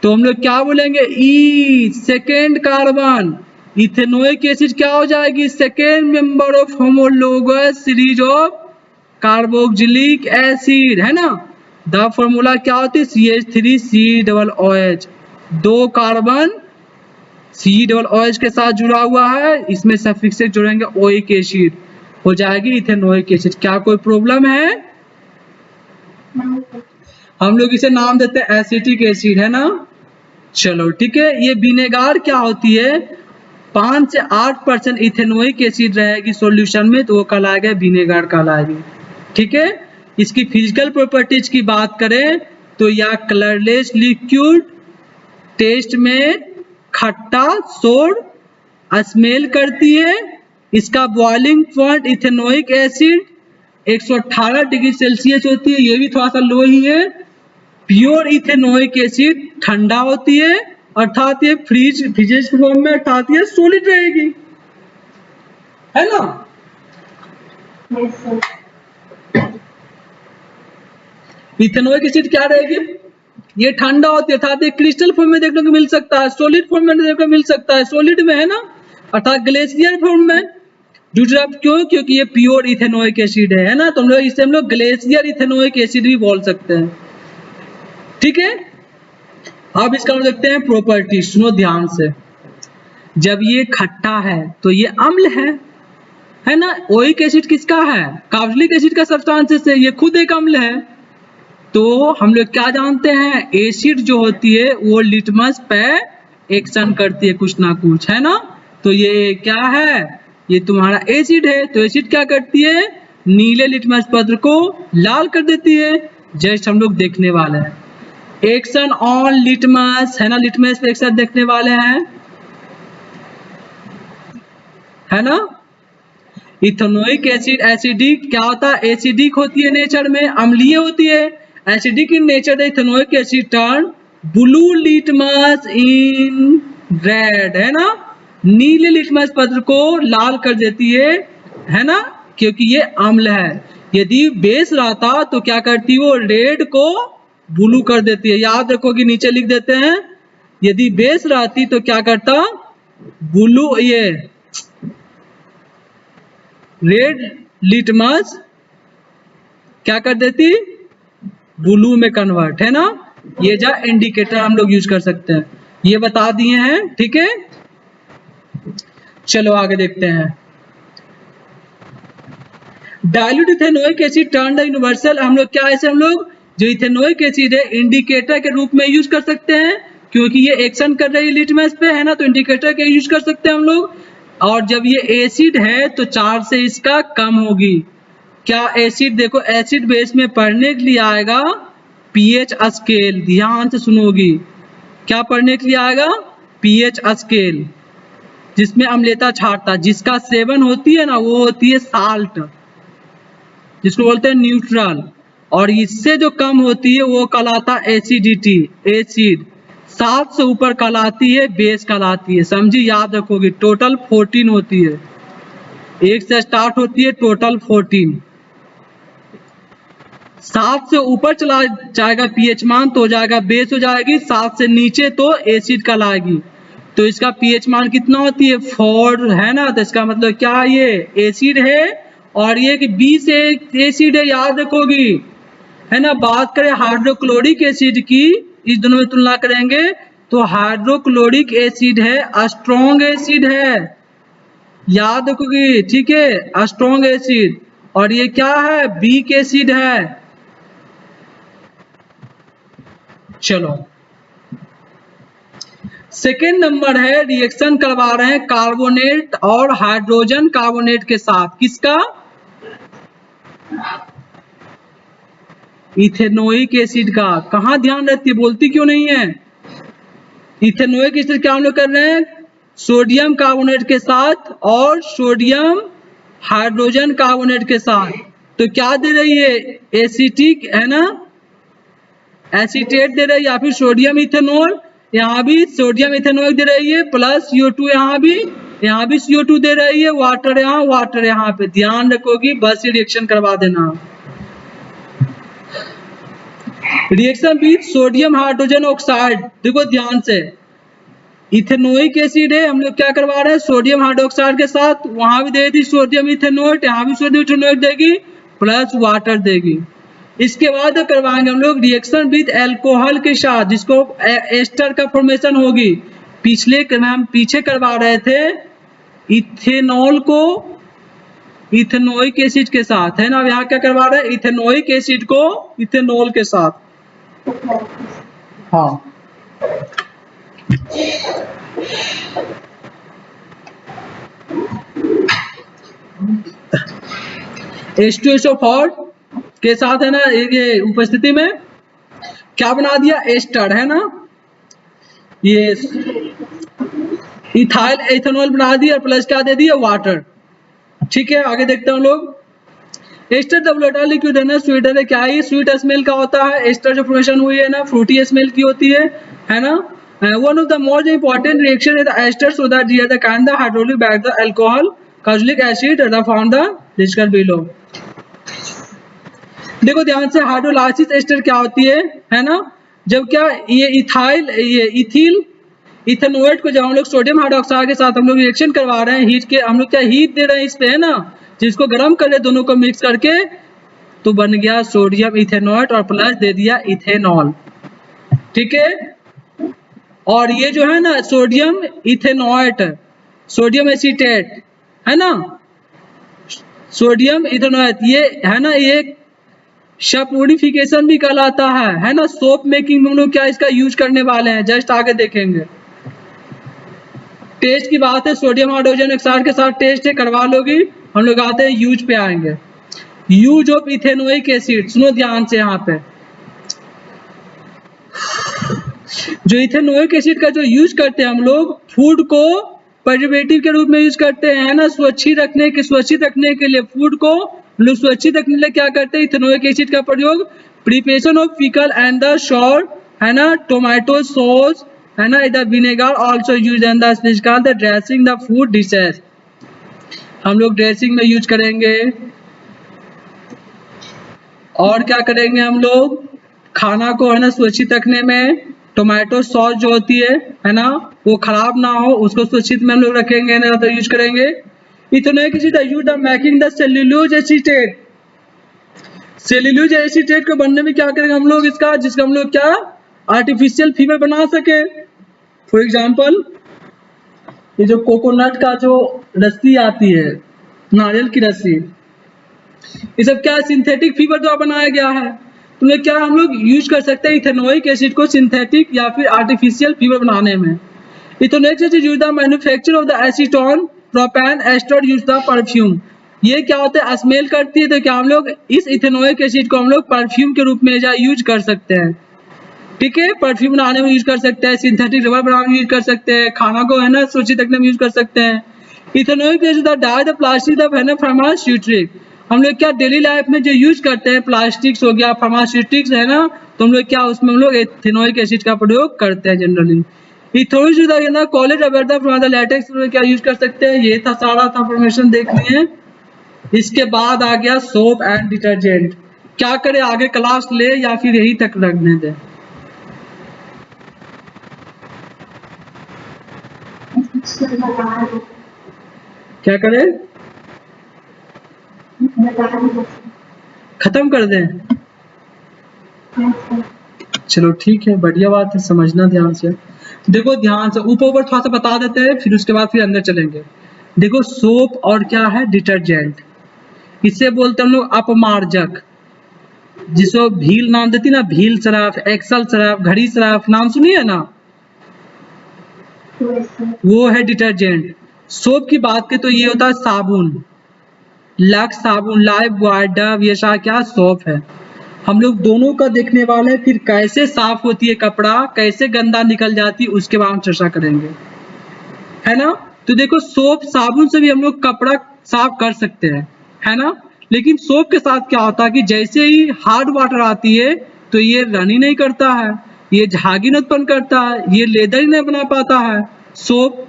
तो हम लोग क्या बोलेंगे, ई सेकेंड कार्बन, इथेनोइक एसिड क्या हो जाएगी, second member of homologous series of carboxylic acid, है ना। द फॉर्मूला क्या होती है, CH3COOH, 2 कार्बन COOH के साथ जुड़ा हुआ है, इसमें सफिक्स से जोड़ेंगे ओइक एसिड, हो जाएगी इथेनोइक एसिड। क्या कोई प्रॉब्लम है? हम लोग इसे नाम देते हैं एसिटिक एसिड, है ना। चलो ठीक है। ये विनेगार क्या होती है, 5 से 8% इथेनोइक एसिड रहेगी सॉल्यूशन में, तो वो कहलाएगा विनेगार कहलाएगी। ठीक है। इसकी फिजिकल प्रॉपर्टीज की बात करें तो यह कलरलेस लिक्विड, टेस्ट में खट्टा सोर स्मेल करती है। इसका boiling point ethanoic acid 118 degree Celsius होती है, ये भी थोड़ा सा लो ही है। प्योर इथेनोइक एसिड ठंडा होती है, अर्थात ये फ्रीज फॉर्म में, अर्थात ये सॉलिड रहेगी, है ना। इथेनोइक एसिड क्या रहेगी, ये ठंडा होती है, अर्थात ये क्रिस्टल फॉर्म में देखने को मिल सकता है, सॉलिड फॉर्म में देखने को मिल सकता है, सॉलिड में, है ना, अर्थात ग्लेशियर फॉर्म में। क्यों? क्योंकि ये प्योर इथेनोइक एसिड है ना, तो हम लोग इसे ग्लेशियर इथेनोइक एसिड भी बोल सकते हैं। ठीक है। अब इसका हम देखते हैं प्रॉपर्टी, सुनो ध्यान से। जब ये खट्टा है तो ये अम्ल है ना। ओइक एसिड किसका है, कार्बोक्सिलिक एसिड का सब्सटेंस है, ये खुद एक अम्ल है। तो हम लोग क्या जानते हैं, एसिड जो होती है वो लिटमस पे एक्शन करती है कुछ ना कुछ, है ना। तो ये क्या है, ये तुम्हारा एसिड है। तो एसिड क्या करती है, नीले लिटमस पत्र को लाल कर देती है, जस्ट हम लोग देखने वाले हैं। एक्शन ऑन लिटमस, है ना, लिटमस पे एक्शन देखने वाले हैं, है ना। इथेनोइक एसिड एसिडिक क्या होता है, एसिडिक होती है नेचर में, अम्लीय होती है। Acidic in nature ethanoic asset turn blue litmus in red, है ना, नीले लिटमस पत्र को लाल कर देती है ना, क्योंकि ये अम्ल है। यदि बेस रहता तो क्या करती, वो रेड को ब्लू कर देती है। याद रखो कि नीचे लिख देते हैं, यदि बेस रहती तो क्या करता, ब्लू, ये रेड लिटमस क्या कर देती, ब्लू में कन्वर्ट, है ना। ये जा इंडिकेटर हम लोग यूज कर सकते हैं, ये बता दिए हैं। ठीक है। चलो आगे देखते हैं। Dilute ethanoic asset turn the universal, हम लोग क्या, ऐसे हम लोग जो इथेनोइक एसिड है इंडिकेटर के रूप में यूज कर सकते हैं, क्योंकि ये एक्शन कर रही है लिटमस पे, है ना, तो इंडिकेटर के यूज कर सकते हैं हम लोग। और जब ये एसिड है तो चार्ज से इसका कम होगी। क्या एसिड, देखो एसिड बेस में पढ़ने के लिए आएगा पीएच स्केल, ध्यान से सुनोगी। क्या पढ़ने के लिए आएगा, पीएच स्केल, जिसमें अम्लता छाटता, जिसका सेवन होती है ना वो होती है साल्ट, जिसको बोलते हैं न्यूट्रल, और इससे जो कम होती है वो कहलाता एसिडिटी, एसिड। 7 से ऊपर कहलाती है बेस कहलाती है, समझी, याद रखोगे। टोटल 14 होती है, 1 से स्टार्ट होती है, टोटल 14। 7 से ऊपर चला जाएगा पीएच मान तो हो जाएगा बेस हो जाएगी, 7 से नीचे तो एसिड कहलाएगी। तो इसका पीएच मान कितना होती है, 4, है ना। तो इसका मतलब क्या, ये एसिड है, और ये कि बी से एसिड है, याद रखोगी, है ना। बात करें हाइड्रोक्लोरिक एसिड की, इस दोनों में तुलना करेंगे तो हाइड्रोक्लोरिक एसिड है, स्ट्रॉन्ग एसिड है, याद रखोगी। ठीक है, स्ट्रॉन्ग एसिड। और ये क्या है, वीक एसिड है। चलो सेकेंड नंबर है, रिएक्शन करवा रहे हैं कार्बोनेट और हाइड्रोजन कार्बोनेट के साथ, किसका, इथेनोइक एसिड का। कहाँ ध्यान रहती है, बोलती क्यों नहीं है। इथेनोइक एसिड क्या हम लोग कर रहे हैं, सोडियम कार्बोनेट के साथ और सोडियम हाइड्रोजन कार्बोनेट के साथ। तो क्या दे रही है, एसिटिक है ना, एसीटेट दे रही है, या फिर सोडियम इथेनॉल, यहाँ भी सोडियम इथेनॉल दे रही है प्लस CO2, यहाँ भी CO2 दे रही है, वाटर यहाँ पे ध्यान रखोगी, बस ये रिएक्शन करवा देना। Reaction with sodium hydrogen oxide, देखो ध्यान से, इथेनोइक एसिड है, हम लोग क्या करवा रहे हैं सोडियम हाइड्रोक्साइड के साथ, वहां भी दे दी सोडियम इथेनोएट, यहाँ भी सोडियम इथेनोएट देगी प्लस वाटर देगी। इसके बाद करवाएंगे हम लोग रिएक्शन विद अल्कोहल के साथ, जिसको एस्टर का फॉर्मेशन होगी। हम पीछे करवा रहे थे इथेनॉल को इथेनोइक एसिड के साथ, है ना, यहाँ क्या करवा रहे हैं इथेनोइक एसिड को इथेनॉल के साथ। हाँ H2SO4 के साथ, है ना, ये उपस्थिति में क्या बना दिया, एस्टर, है ना, ये इथाइल एथेनॉल बना दिया, प्लस क्या दे दिया, वाटर। ठीक है, आगे देखते हैं हम लोग। एस्टर द वोलेटाइल लिक्विड है ना, स्वीटर है, क्या है, स्वीट स्मेल का होता है। एस्टर जो फॉर्मेशन हुई है ना, फ्रूटी स्मेल की होती है ना। One of the most important reaction है the ester so that the kind the hydrolytic back the alcohol carbonic acid the found the discuss below. देखो ध्यान से, हाइड्रोलाइसिस एस्टर क्या होती है ना, जब क्या ये इथाइल ये इथिल इथेनोएट को जब हम लोग सोडियम हाइड्रोक्साइड के साथ हम लोग रिएक्शन करवा रहे हैं, हीट के हम लोग क्या हीट दे रहे हैं इस पे, है ना, जिसको गर्म कर रहे दोनों को मिक्स करके, तो बन गया सोडियम इथेनोएट और प्लस दे दिया इथेनॉल। ठीक है, और ये जो है ना सोडियम इथेनोएट, सोडियम एसीटेट, है ना, सोडियम इथेनोएट, ये है ना, ये सपोरिफिकेशन भी कहलाता है ना। सोप मेकिंग में हम लोग क्या इसका यूज करने वाले हैं, जस्ट आगे देखेंगे। टेस्ट की बात है, सोडियम हाइड्रोजन ऑक्साइड के साथ टेस्ट है, करवा लोगी। हम लोग आते हैं यूज पे आएंगे। यूज ऑफ इथेनोइक एसिड, सुनो ध्यान से, यहाँ पे जो इथेनोइक एसिड का जो यूज करते हैं हम लोग, फूड को प्रिजर्वेटिव के रूप में यूज करते हैं ना, सुरक्षित रखने के लिए, फूड को लोग सुरक्षित रखने के लिए क्या करते हैं, इथेनोइक एसिड का प्रयोग preparation of pickle and the salt, है ना, टोमेटो सॉस, है ना, इधर vinegar also use and the dressing the food dishes, हम लोग ड्रेसिंग में यूज करेंगे। और क्या करेंगे हम लोग, खाना को, है ना, सुरक्षित रखने में टोमेटो सॉस जो होती है ना, वो खराब ना हो, उसको सुरक्षित में हम लोग रखेंगे ना, तो यूज करेंगे। Ethanoic acid used in making the cellulose acetate, cellulose acetate को बनने में क्या करेंगे हम लोग, इसका जिसका हम लोग क्या आर्टिफिशियल फाइबर बना सके। फॉर एग्जांपल, ये जो कोकोनट का जो रस्सी आती है, नारियल की रस्सी, ये सब क्या सिंथेटिक फाइबर द्वारा बनाया गया है। तो ये क्या हम लोग यूज कर सकते हैं इथेनोइक एसिड को सिंथेटिक या फिर आर्टिफिशियल फाइबर बनाने में। Ethanoic acid used the manufacture of the acetone propane ester use the perfume, ये क्या होता है, स्मेल करती है, तो क्या हम लोग इस इथेनोइक एसिड को हम लोग परफ्यूम के रूप में यूज कर सकते हैं। ठीक है, परफ्यूम बनाने में यूज कर सकते हैं, सिंथेटिक रबर बनाने में यूज कर सकते हैं, खाना को, है ना, सुरक्षित रखने में यूज कर सकते हैं। Ethanoic acid dye the plastic the, है ना, फार्मास्यूटिक, हम लोग क्या डेली लाइफ में जो यूज करते हैं, प्लास्टिक्स हो गया, फार्मास्यूटिक्स, है ना, तो हम लोग क्या उसमें हम लोग इथेनोइक एसिड का प्रयोग करते हैं generally. Ethanoic college aware from the latex में क्या यूज कर सकते हैं, ये था सारा था फॉर्मेशन देख लिए। इसके बाद आ गया सोप एंड डिटर्जेंट, क्या करे आगे क्लास ले या फिर यही तक रखने दे, क्या करे, खत्म कर दें। चलो ठीक है, बढ़िया बात है, समझना ध्यान से। देखो ध्यान से, ऊपर ऊपर थोड़ा सा बता देते हैं, फिर उसके बाद फिर अंदर चलेंगे। देखो सोप और क्या है, डिटर्जेंट, इसे बोलते हैं हम लोग अपमार्जक, जिसको भील नाम देती ना, भील सर्फ, एक्सल सर्फ, घड़ी सर्फ, नाम सुनिए ना, वो है डिटर्जेंट। सोप की बात करें तो ये होता है साबुन, लक्स साबुन, लाइफ बॉय, डव, ये सारा क्या सोप है। हम लोग दोनों का देखने वाले हैं, फिर कैसे साफ होती है कपड़ा, कैसे गंदा निकल जाती है, उसके बारे में चर्चा करेंगे, है ना। तो देखो सोप साबुन से भी हम लोग कपड़ा साफ कर सकते हैं, है ना। लेकिन सोप के साथ क्या होता है कि जैसे ही हार्ड वाटर आती है तो ये रन ही नहीं करता है, ये झागी नहीं उत्पन्न करता है, ये लेदर ही नहीं बना पाता है सोप।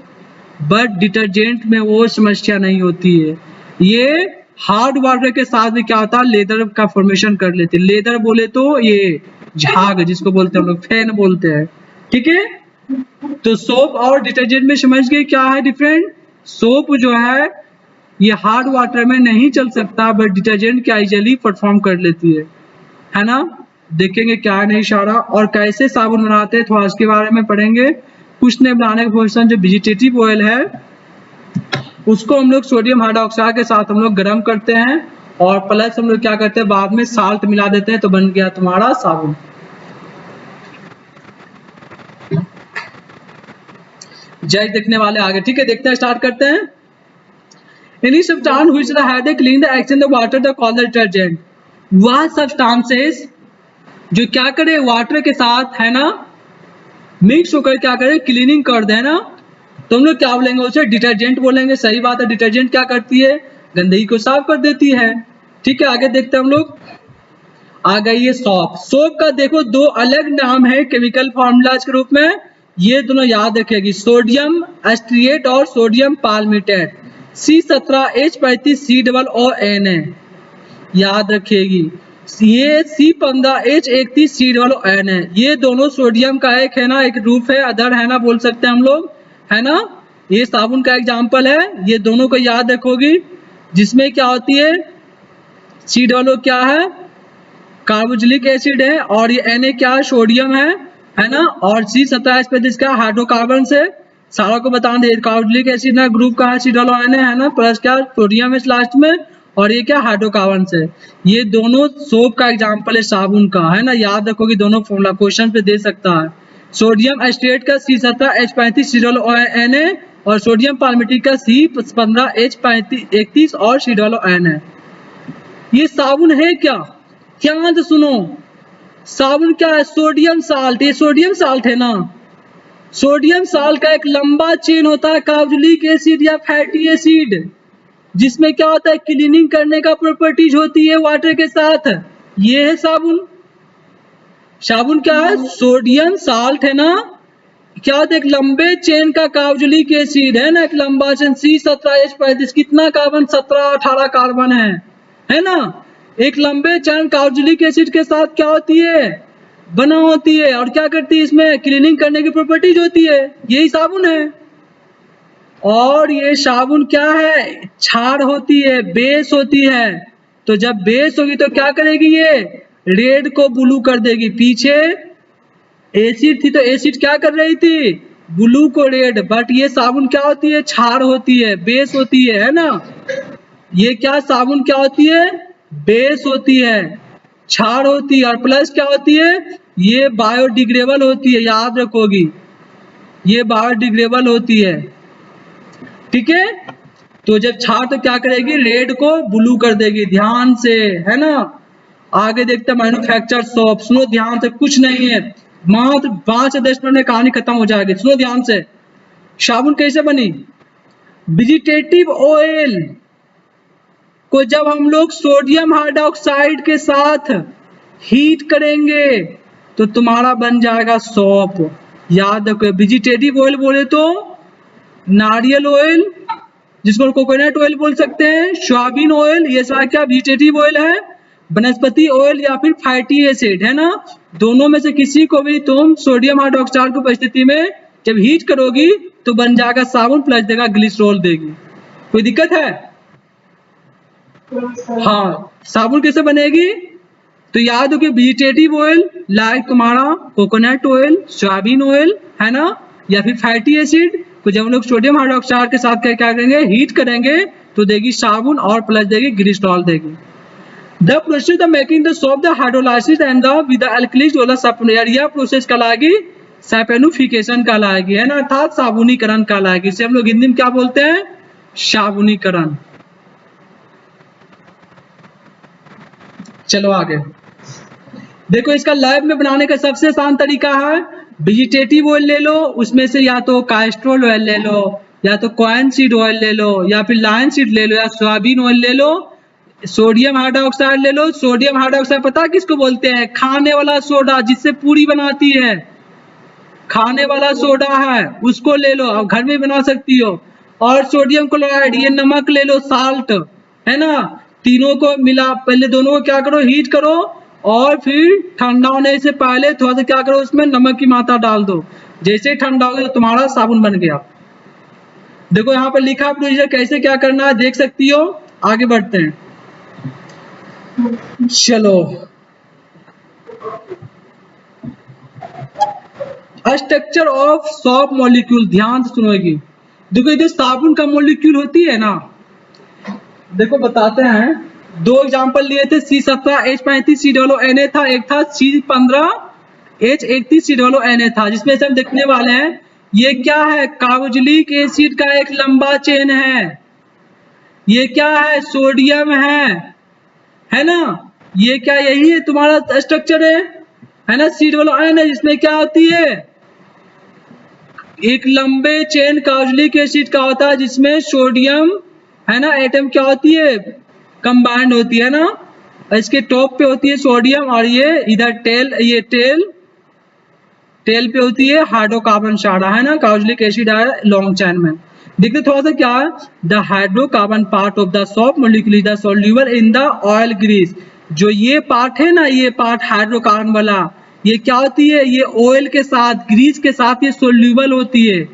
बट डिटर्जेंट में वो समस्या नहीं होती है, ये हार्ड वाटर के साथ भी क्या होता है लेदर का फॉर्मेशन कर लेते हैं। लेदर बोले तो ये झाग जिसको बोलते हैं हम लोग, फैन बोलते हैं, ठीक है। तो सोप और डिटर्जेंट में समझ गए क्या है डिफरेंट। सोप जो है ये हार्ड वाटर में नहीं चल सकता, बट डिटर्जेंट क्या इजीली परफॉर्म कर लेती है ना। देखेंगे क्या है नहीं सारा, और कैसे साबुन बनाते हैं थोड़ा इसके बारे में पढ़ेंगे। कुछ ने बनाने का पोर्शन जो वेजिटेटिव ऑयल है उसको हम लोग सोडियम हाइड्रोक्साइड के साथ हम लोग गर्म करते हैं, और प्लस हम लोग क्या करते हैं बाद में साल्ट मिला देते हैं, तो बन गया तुम्हारा साबुन। जय देखने वाले आगे, ठीक है, देखते हैं, स्टार्ट करते हैं। Any substance which had a clean the action the water the called detergent, वह substances जो क्या करे वाटर के साथ है ना मिक्स होकर क्या करे क्लीनिंग कर दे ना, तो हम लोग क्या बोलेंगे उसे डिटर्जेंट बोलेंगे। सही बात है, डिटर्जेंट क्या करती है गंदगी को साफ कर देती है, ठीक है। आगे देखते हैं हम लोग। आ गई है सोप। सोप का देखो दो अलग नाम है केमिकल फॉर्मूलाज के रूप में, ये दोनों याद रखेगी, सोडियम एस्ट्रिएट और सोडियम पाल्मिटेट, C17H35COON है, याद रखेगी। ये C15H31COON है, ये दोनों सोडियम का एक है ना एक रूप है, अदर है ना बोल सकते हैं हम लोग, है ना। ये साबुन का एग्जाम्पल है, ये दोनों को याद रखोगी। जिसमें क्या होती है C क्या है कार्बोक्सिलिक एसिड है, और ये Na क्या है सोडियम है ना। और C17H35 क्या हाइड्रोकार्बन से सारा को बता दे, कार्बोक्सिलिक एसिड ना ग्रुप का है C है ना, प्लस क्या सोडियम है लास्ट में, और ये क्या हाइड्रोकार्बन से। ये दोनों सोप का एग्जांपल है साबुन का, है ना, याद रखोगे दोनों फॉर्मूला क्वेश्चन पे दे सकता है। सोडियम एस्टेट का C17H35 Na और सोडियम पाल्मिटिक का C15H31 और COON है। ये साबुन है क्या, ध्यान से सुनो, साबुन क्या है सोडियम साल्ट, ये सोडियम साल्ट है ना। सोडियम साल्ट का एक लंबा चेन होता है कार्बोक्सिलिक एसिड या फैटी एसिड, जिसमें क्या होता है क्लीनिंग करने का प्रॉपर्टीज होती है वाटर के साथ, ये है साबुन। साबुन क्या है सोडियम साल्ट है ना, क्या होता है एक लंबे चेन का कार्बोक्सिलिक एसिड है ना, एक लंबा चेन C17H35 कितना कार्बन 17-18 कार्बन है ना। एक लंबे चेन कार्बोक्सिलिक एसिड के साथ क्या होती है बना होती है, और क्या करती है इसमें क्लीनिंग करने की प्रॉपर्टीज होती है, यही साबुन है। और ये साबुन क्या है क्षार होती है, बेस होती है। तो जब बेस होगी तो क्या करेगी ये रेड को ब्लू कर देगी, पीछे एसिड थी तो एसिड क्या कर रही थी ब्लू को रेड, बट ये साबुन क्या होती है क्षार होती है, बेस होती है ना। ये क्या साबुन क्या होती है बेस होती है, क्षार होती है, और प्लस क्या होती है ये बायोडिग्रेडेबल होती है, याद रखोगी ये बायोडिग्रेडेबल होती है, ठीक है। तो जब क्षार तो क्या करेगी रेड को ब्लू कर देगी, ध्यान से, है ना। आगे देखते हैं मैन्युफैक्चर सोप, सुनो ध्यान से, कुछ नहीं है मात्र 5 से 10 मिनट में कहानी खत्म हो जाएगी, सुनो ध्यान से। साबुन कैसे बनी, वेजिटेटिव ऑयल को जब हम लोग सोडियम हाइड्रोक्साइड के साथ हीट करेंगे तो तुम्हारा बन जाएगा सोप, याद रखो। वेजिटेटिव ऑयल बोले तो नारियल ऑयल जिसको कोकोनट ऑयल बोल सकते हैं, सोयाबीन ऑयल, ये सारा क्या वेजिटेटिव ऑयल है, वनस्पति ऑयल या फिर फैटी एसिड, है ना। दोनों में से किसी को भी तुम सोडियम हाइड्रोक्साइड की उपस्थिति में जब हीट करोगी तो बन जाएगा साबुन, प्लस देगा ग्लिसरॉल देगी। कोई दिक्कत है, हाँ। साबुन कैसे बनेगी तो याद हो कि वेजिटेटिव ऑयल लाइक तुम्हारा कोकोनट ऑयल, सोयाबीन ऑयल, है ना, या फिर फैटी एसिड को जब हम लोग सोडियम हाइड्रोक्साइड के साथ क्या करेंगे हीट करेंगे तो देगी साबुन और प्लस देगी ग्लिसरॉल देगी। The process the making the soap the hydrolysis and the with the alkalis वाला सैपोनियर, यह प्रोसेस कहलाएगी सैपोनिफिकेशन कहलाएगी, है ना, अर्थात साबुनीकरण कहलाएगी। इसे हम लोग हिंदी में क्या बोलते हैं साबुनीकरण। चलो आगे देखो, इसका लैब में बनाने का सबसे आसान तरीका है वेजिटेटिव ऑयल ले लो, उसमें से या तो कैस्ट्रोल ऑयल ले लो या तो कॉइन सीड ऑयल ले लो, या फिर लायन सीड ले लो, या सोयाबीन ऑयल ले लो, सोडियम हाइड्रोक्साइड ले लो। सोडियम हाइड्रोक्साइड पता है किसको बोलते हैं? खाने वाला सोडा, जिससे पूरी बनाती है, खाने वाला सोडा है, उसको ले लो, आप घर में बना सकती हो। और सोडियम क्लोराइड, ये नमक ले लो, साल्ट, है ना। तीनों को मिला, पहले दोनों को क्या करो, हीट करो, और फिर ठंडा होने से पहले थोड़ा सा क्या करो, उसमें नमक की मात्रा डाल दो। जैसे ही ठंडा हो गया तो तुम्हारा साबुन बन गया। देखो यहाँ पर लिखा प्रोसीजर कैसे क्या करना है, देख सकती हो। आगे बढ़ते हैं, चलो। स्ट्रक्चर ऑफ सॉप मॉलिक्यूल, ध्यान से सुनोगी। देखो ये जो साबुन का मॉलिक्यूल होती है ना, देखो बताते हैं। दो एग्जांपल लिए थे, C17H35 COO Na था, एक था C15H31 COO था, जिसमें से हम देखने वाले हैं ये क्या है, कार्बोक्सिलिक एसिड का एक लंबा चेन है। ये क्या है, सोडियम है ना। ये क्या, यही है तुम्हारा स्ट्रक्चर है ना, COO जिसमें क्या होती है, एक लंबे चेन कार्बोक्सिलिक एसिड का होता है, जिसमें सोडियम है ना एटम क्या होती है, कंबाइंड होती है ना। इसके टॉप पे होती है सोडियम, और ये इधर टेल पे होती है हाइड्रोकार्बन शारा, है ना, कार्बोक्सिलिक एसिड है लॉन्ग चेन में। देखते थोड़ा सा क्या है, the hydrocarbon part of the soap molecule is the soluble in the oil Greece. जो ये पार्ट है ना, ये पार्ट हाइड्रोकार्बन वाला, ये क्या होती है, ये ऑयल के साथ, ग्रीस के साथ ये सोल्यूबल होती है,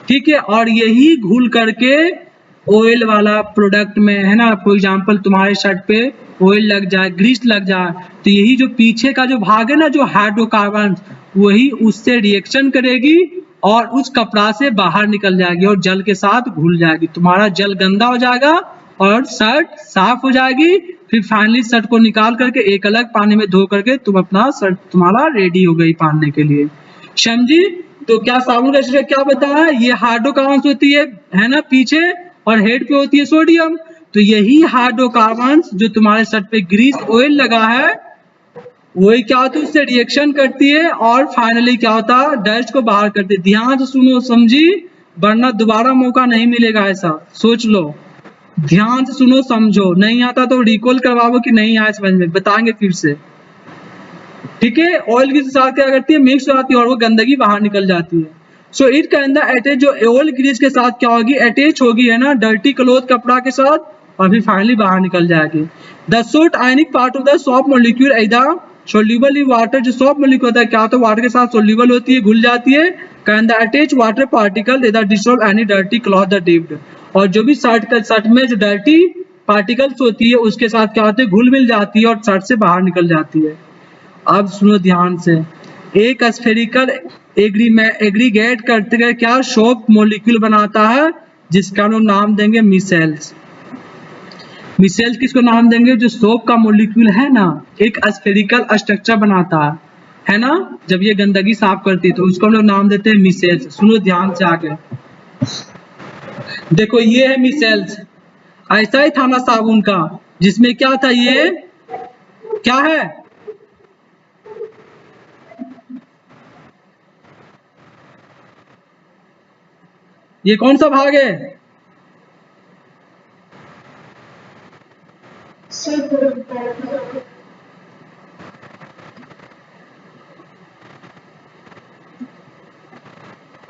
ठीक है। और यही घुल करके ऑयल वाला प्रोडक्ट में, है ना, फॉर एग्जांपल तुम्हारे शर्ट पे ऑयल लग जाए, ग्रीस लग जाए, तो यही जो पीछे का जो भाग है ना, जो हाइड्रोकार्बन, वही उससे रिएक्शन करेगी और उस कपड़ा से बाहर निकल जाएगी और जल के साथ घुल जाएगी। तुम्हारा जल गंदा हो जाएगा और शर्ट साफ हो जाएगी। फिर फाइनली शर्ट को निकाल करके एक अलग पानी में धो करके तुम अपना शर्ट तुम्हारा रेडी हो गई पहनने के लिए, समझी। तो क्या साबुन का स्ट्रक्चर क्या बताया, ये हाइड्रोकार्बन होती है ना पीछे, और हेड पे होती है सोडियम। तो यही हाइड्रोकार्बन जो तुम्हारे शर्ट पे ग्रीस ऑयल लगा है, वही क्या होती है, उससे रिएक्शन करती है और फाइनली क्या होता है, डस्ट को बाहर करती है। ध्यान से सुनो समझी, वरना दोबारा मौका नहीं मिलेगा, ऐसा सोच लो। ध्यान से सुनो समझो, नहीं आता तो रिकॉल करवाओ कि नहीं आया समझ में, बताएंगे फिर से, ठीक है। ऑयल के साथ क्या करती है, मिक्स हो जाती है और वो गंदगी बाहर निकल जाती है। So it can the attach, जो ऑयल ग्रीस के साथ क्या होगी, अटैच होगी, है ना, डर्टी क्लोथ कपड़ा के साथ, और फिर फाइनली बाहर निकल जाएगी। The salt ionic part of the soap molecule इधर सोल्यूबल इन वाटर, जो सॉप मॉलिक्यूल होता है क्या होता है, वाटर के साथ सोल्यूबल होती है, घुल जाती है। Can the attach water particle इधर dissolve any dirty cloth the dipped, और जो भी शर्ट में जो डर्टी पार्टिकल्स होती है उसके साथ क्या होती है, घुल मिल जाती है और शर्ट से बाहर निकल जाती है। अब सुनो ध्यान से, एक स्फेरिकल एग्रीगेट करते हुए क्या सोप मॉलिक्यूल बनाता है, जिसका हम नाम देंगे मिसेल्स। मिसेल्स किसको नाम देंगे, जो सोप का मॉलिक्यूल है ना, एक स्फेरिकल स्ट्रक्चर बनाता है ना, जब ये गंदगी साफ करती है तो उसको हम लोग नाम देते हैं मिसेल्स। सुनो ध्यान से आगे, देखो ये है मिसेल्स, ऐसा ही था ना साबुन का, जिसमें क्या था, ये क्या है, ये कौन सा भाग है,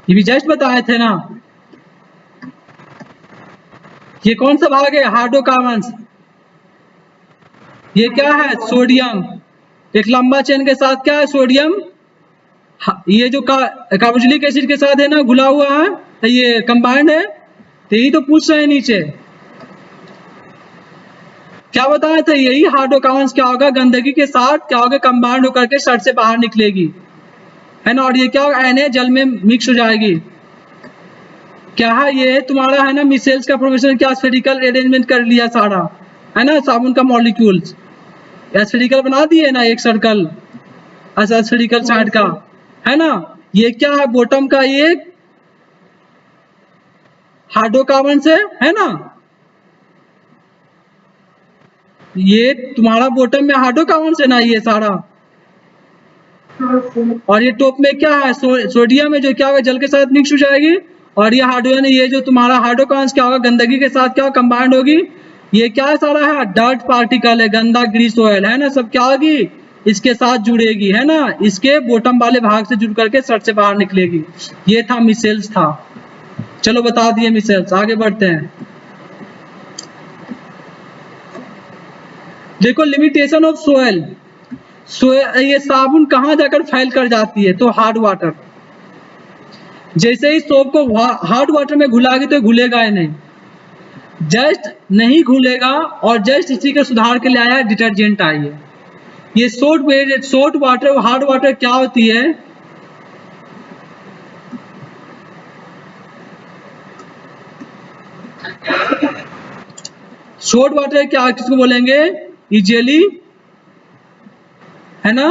ये भी जस्ट बताए थे ना, ये कौन सा भाग है, हाइड्रोकार्बन। ये क्या है, सोडियम, एक लंबा चेन के साथ क्या है, सोडियम। ये जो कार्बोक्सिलिक एसिड के साथ है ना, घुला हुआ है, ये कंबाइंड है। तो यही तो पूछ रहे हैं नीचे, क्या बताया था, यही हाइड्रोकार्बन क्या होगा, गंदगी के साथ क्या होगा, कंबाइंड होकर के शर्ट से बाहर निकलेगी, है ना। और ये क्या होगा, Na जल में मिक्स हो जाएगी। क्या है, ये तुम्हारा है ना मिसेल्स का प्रोफेशनल, क्या स्फेरिकल अरेंजमेंट कर लिया सारा, है ना, साबुन का मॉलिक्यूल्स स्फेरिकल बना दिए ना, एक सर्कल स्फेरिकल साइड का, है ना। ये क्या है, बॉटम का ये हाइड्रोकार्बन से, है ना, ये तुम्हारा बॉटम में हाइड्रोकार्बन से ना, ये सारा, और ये टॉप में क्या है, सोडियम है, जो क्या होगा, जल के साथ मिक्स हो जाएगी और ये हाइड्रोजन, ये जो तुम्हारा हाइड्रोकार्बन क्या होगा, गंदगी के साथ क्या कंबाइंड होगी, ये क्या सारा है, डर्ट पार्टिकल है, गंदा ग्रीस ऑयल है ना, सब क्या होगी, इसके साथ जुड़ेगी, है ना, इसके बॉटम वाले भाग से जुड़ करके सर से बाहर निकलेगी। ये था मिसेल्स था। चलो बता दिए मिसेल्स, आगे बढ़ते हैं। देखो लिमिटेशन ऑफ सोयल, ये साबुन कहाँ जाकर फैल कर जाती है, तो हार्ड वाटर। जैसे ही सोप को हार्ड वाटर में घुलाएगी तो घुलेगा ही नहीं, जस्ट नहीं घुलेगा, और जस्ट इसी के सुधार के लिए आया डिटर्जेंट आई है। ये सोल्ट वाटर हार्ड वाटर क्या होती है, सोल्ट वाटर क्या किसको बोलेंगे, इजिली, है ना,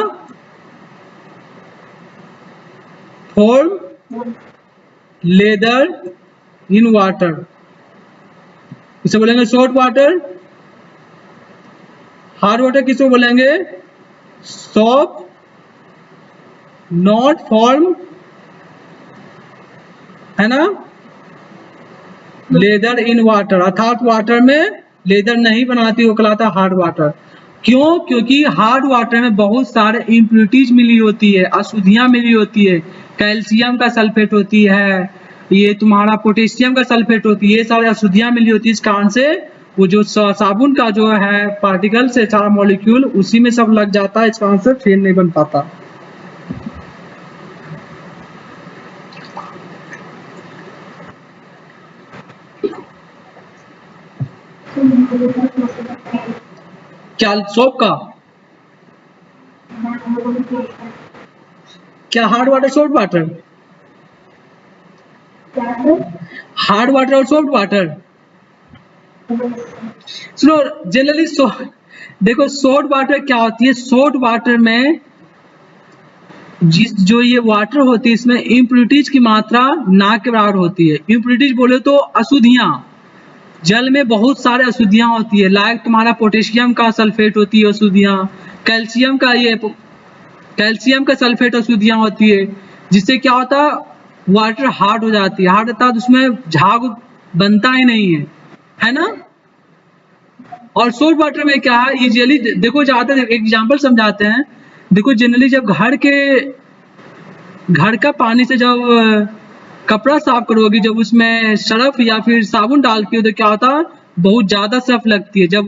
फॉर्म लेदर इन वाटर, इसे बोलेंगे सोल्ट वाटर। हार्ड वाटर किसको बोलेंगे, सोप नॉट फॉर्म, है ना, लेदर इन वाटर, अर्थात वाटर में लेदर नहीं बनाती, वो कहलाता है हार्ड वाटर। क्यों, क्योंकि हार्ड वाटर में बहुत सारे इम्प्यूरिटीज मिली होती है, अशुद्धियां मिली होती है, कैल्शियम का सल्फेट होती है, ये तुम्हारा पोटेशियम का सल्फेट होती है, ये सारे अशुद्धियां मिली होती है। इस कारण से वो जो साबुन का जो है पार्टिकल से सारा मॉलिक्यूल उसी में सब लग जाता है, इस कारण से फेन नहीं बन पाता। क्या सोप का, क्या hard water salt water, hard water और सोल्ट वाटर, सुनो जनरली देखो सोल्ट वाटर क्या होती है, सोल्ट वाटर में जो ये वाटर होती है इसमें इम्प्यूरिटीज की मात्रा ना के बराबर होती है। इम्प्यूरिटीज बोले तो अशुद्धियां, जल में बहुत सारे अशुद्धियां होती है, लाइक तुम्हारा पोटेशियम का सल्फेट होती है अशुद्धियां, कैल्शियम का सल्फेट अशुद्धियां होती है, जिससे क्या होता है वाटर हार्ड हो जाती है, हार्ड होता है तो उसमें झाग बनता ही नहीं है ना। और सोल्ट वाटर में क्या है, यूजुअली देखो ज्यादा एग्जांपल समझाते हैं, देखो जनरली जब घर का पानी से जब कपड़ा साफ करोगी, जब उसमें सर्फ या फिर साबुन डालती हो तो क्या होता है बहुत ज्यादा सर्फ लगती है, जब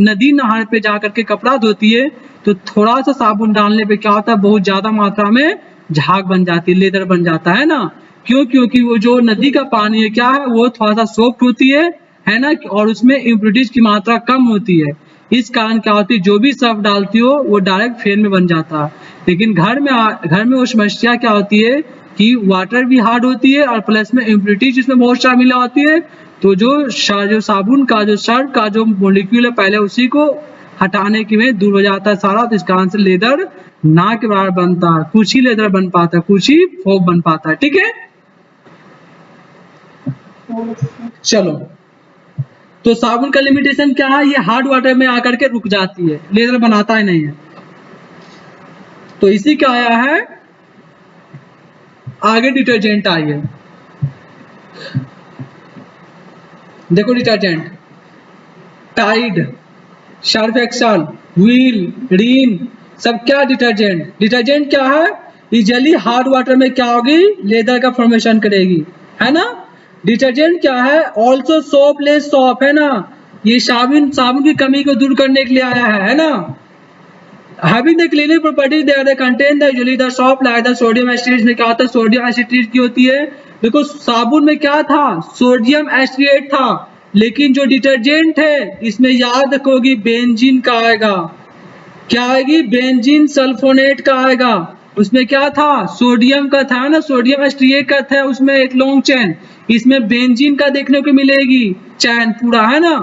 नदी नहर पे जा करके कपड़ा धोती है तो थोड़ा सा साबुन डालने पे क्या होता है बहुत ज्यादा मात्रा में झाग बन जाती है, लेदर बन जाता है ना। क्यों, क्योंकि वो जो नदी का पानी है क्या है वो थोड़ा सा सॉफ्ट होती है ना, और उसमें इम्प्यूरिटीज की मात्रा कम होती है, इस कारण क्या होती है जो भी सर्फ डालती हो वो डायरेक्ट फेन में बन जाता है। लेकिन घर में वो समस्या क्या होती है कि वाटर भी हार्ड होती है और प्लस में इम्प्यूरिटीज इसमें बहुत सारा मिला होती है, तो जो साबुन का जो सर्फ का जो मॉलिक्यूल है पहले उसी को हटाने की में दूर हो जाता है सारा, तो इस कारण से लेदर ना के बराबर बनता है, कुछ ही लेदर बन पाता है, कुछ ही फोक बन पाता है, ठीक है। चलो तो साबुन का लिमिटेशन क्या है, ये हार्ड वाटर में आकर के रुक जाती है, लेदर बनाता ही नहीं है। तो इसी का आया है आगे डिटर्जेंट आई है। देखो detergent, Tide, Surf Excel, Wheel, Rin, सब क्या डिटर्जेंट क्या है, इजली हार्ड वाटर में क्या होगी लेदर का फॉर्मेशन करेगी, है ना। डिटर्जेंट क्या है, ऑल्सो सोपलेस सॉप, है ना, ये साबुन की कमी को दूर करने के लिए आया है ना। Having the cleaning properties they contain the usually the soap like the sodium acetate में क्या होता है सोडियम एसिटेट की होती है। देखो साबुन में क्या था सोडियम एसिटेट था, लेकिन जो डिटर्जेंट है इसमें याद रखोगी बेंजीन का आएगा, क्या आएगी बेंजीन सल्फोनेट का आएगा। उसमें क्या था सोडियम का था ना, सोडियम एसिटेट का था उसमें एक लॉन्ग चेन, इसमें बेंजीन का देखने को मिलेगी चैन पूरा, है ना।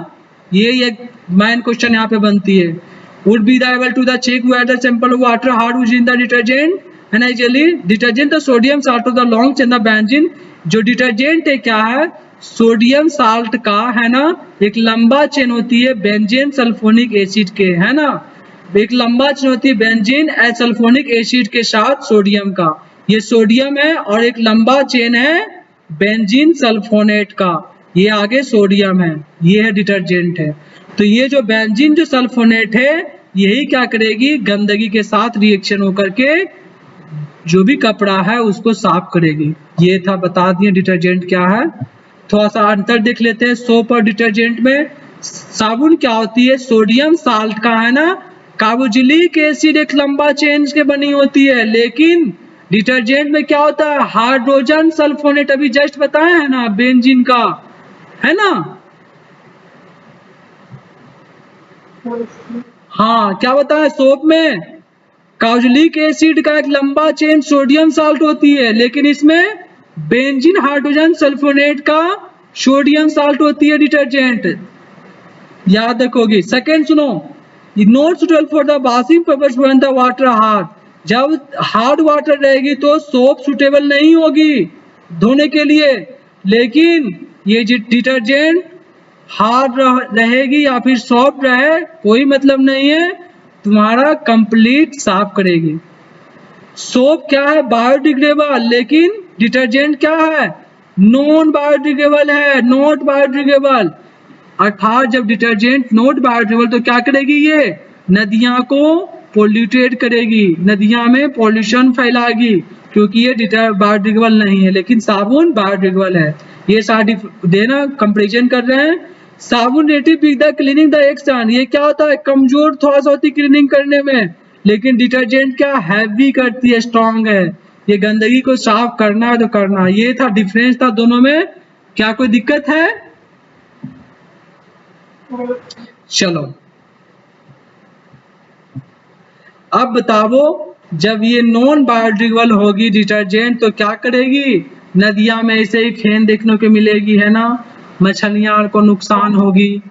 ये एक मेन क्वेश्चन यहाँ पे बनती है, would be able to the check whether sample of water hard was in the detergent, and actually detergent the sodium salt of the long chain the benzene, जो डिटर्जेंट है क्या है सोडियम साल्ट का, है ना, एक लंबा चेन होती है बेंजीन सल्फोनिक एसिड के, है ना, एक लंबा चेन होती है बेंजीन सल्फोनिक एसिड के साथ सोडियम का, ये सोडियम है और एक लंबा चेन है बेंजीन सल्फोनेट का, ये आगे सोडियम है, ये है डिटर्जेंट है। तो ये जो बेंजीन जो सल्फोनेट है यही क्या करेगी, गंदगी के साथ रिएक्शन होकर के जो भी कपड़ा है उसको साफ करेगी। ये था, बता दिए डिटर्जेंट क्या है। थोड़ा सा अंतर देख लेते हैं सोप और डिटर्जेंट में। साबुन क्या होती है, सोडियम साल्ट का है ना, कार्बोक्सिलिक एसिड एक लंबा चेन के बनी होती है, लेकिन डिटर्जेंट में क्या होता है, हाइड्रोजन सल्फोनेट, अभी जस्ट बताया है ना बेंजीन का, है ना। हाँ क्या बताया, सोप में कार्बोक्सिलिक एसिड का एक लंबा चेन सोडियम साल्ट होती है, लेकिन इसमें बेंजीन हाइड्रोजन सल्फोनेट का सोडियम साल्ट होती है डिटर्जेंट, याद रखोगी। सेकेंड सुनो, not suitable for the washing purpose when the water hard, जब हार्ड वाटर रहेगी तो सोप सुटेबल नहीं होगी धोने के लिए, लेकिन ये डिटर्जेंट हार्ड रहेगी या फिर सॉफ्ट रहे कोई मतलब नहीं है, तुम्हारा कंप्लीट साफ करेगी। सोप क्या है, बायोडिग्रेडेबल, लेकिन डिटर्जेंट क्या है, नॉन बायोडिग्रेडेबल है, नॉट बायोडिग्रेडेबल। अर्थात जब डिटर्जेंट नॉट बायोडिग्रेडेबल तो क्या करेगी, ये नदियां को पोल्यूटेड करेगी, नदियां में पॉल्यूशन फैलाएगी, क्योंकि ये बायोडिग्रेडेबल नहीं है, लेकिन साबुन बायोडिग्रेडेबल है। ये सारी देना कंपैरिजन कर रहे हैं। साबुन रेटिव with the cleaning the action, ये क्या होता है, कमजोर थोड़ा सा होती क्लीनिंग करने में, लेकिन डिटर्जेंट क्या हैवी करती है, स्ट्रॉन्ग है, ये गंदगी को साफ करना है तो करना। ये था डिफरेंस था दोनों में, क्या कोई दिक्कत है? चलो अब बताओ, जब ये नॉन बायोडिग्रेडेबल होगी डिटर्जेंट तो क्या करेगी, नदियां में ऐसे ही फेन देखने को मिलेगी, है ना, मछलियां को नुकसान होगी,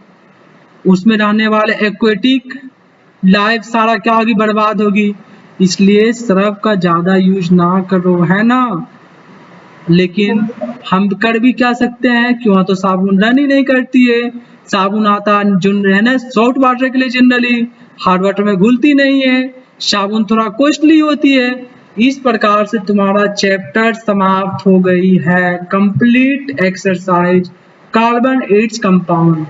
उसमें रहने वाले एक्वेटिक लाइफ सारा क्या होगी, बर्बाद होगी। इसलिए सर्फ का ज्यादा यूज ना करो, है ना। लेकिन हम कर भी क्या सकते हैं, क्यों तो साबुन रन ही नहीं करती है, साबुन आता जो है ना सॉफ्ट वाटर के लिए जनरली, हार्ड वाटर में घुलती नहीं है, साबुन थोड़ा कॉस्टली होती है। इस प्रकार से तुम्हारा चैप्टर समाप्त हो गई है, कंप्लीट एक्सरसाइज कार्बन 8 कंपाउंड।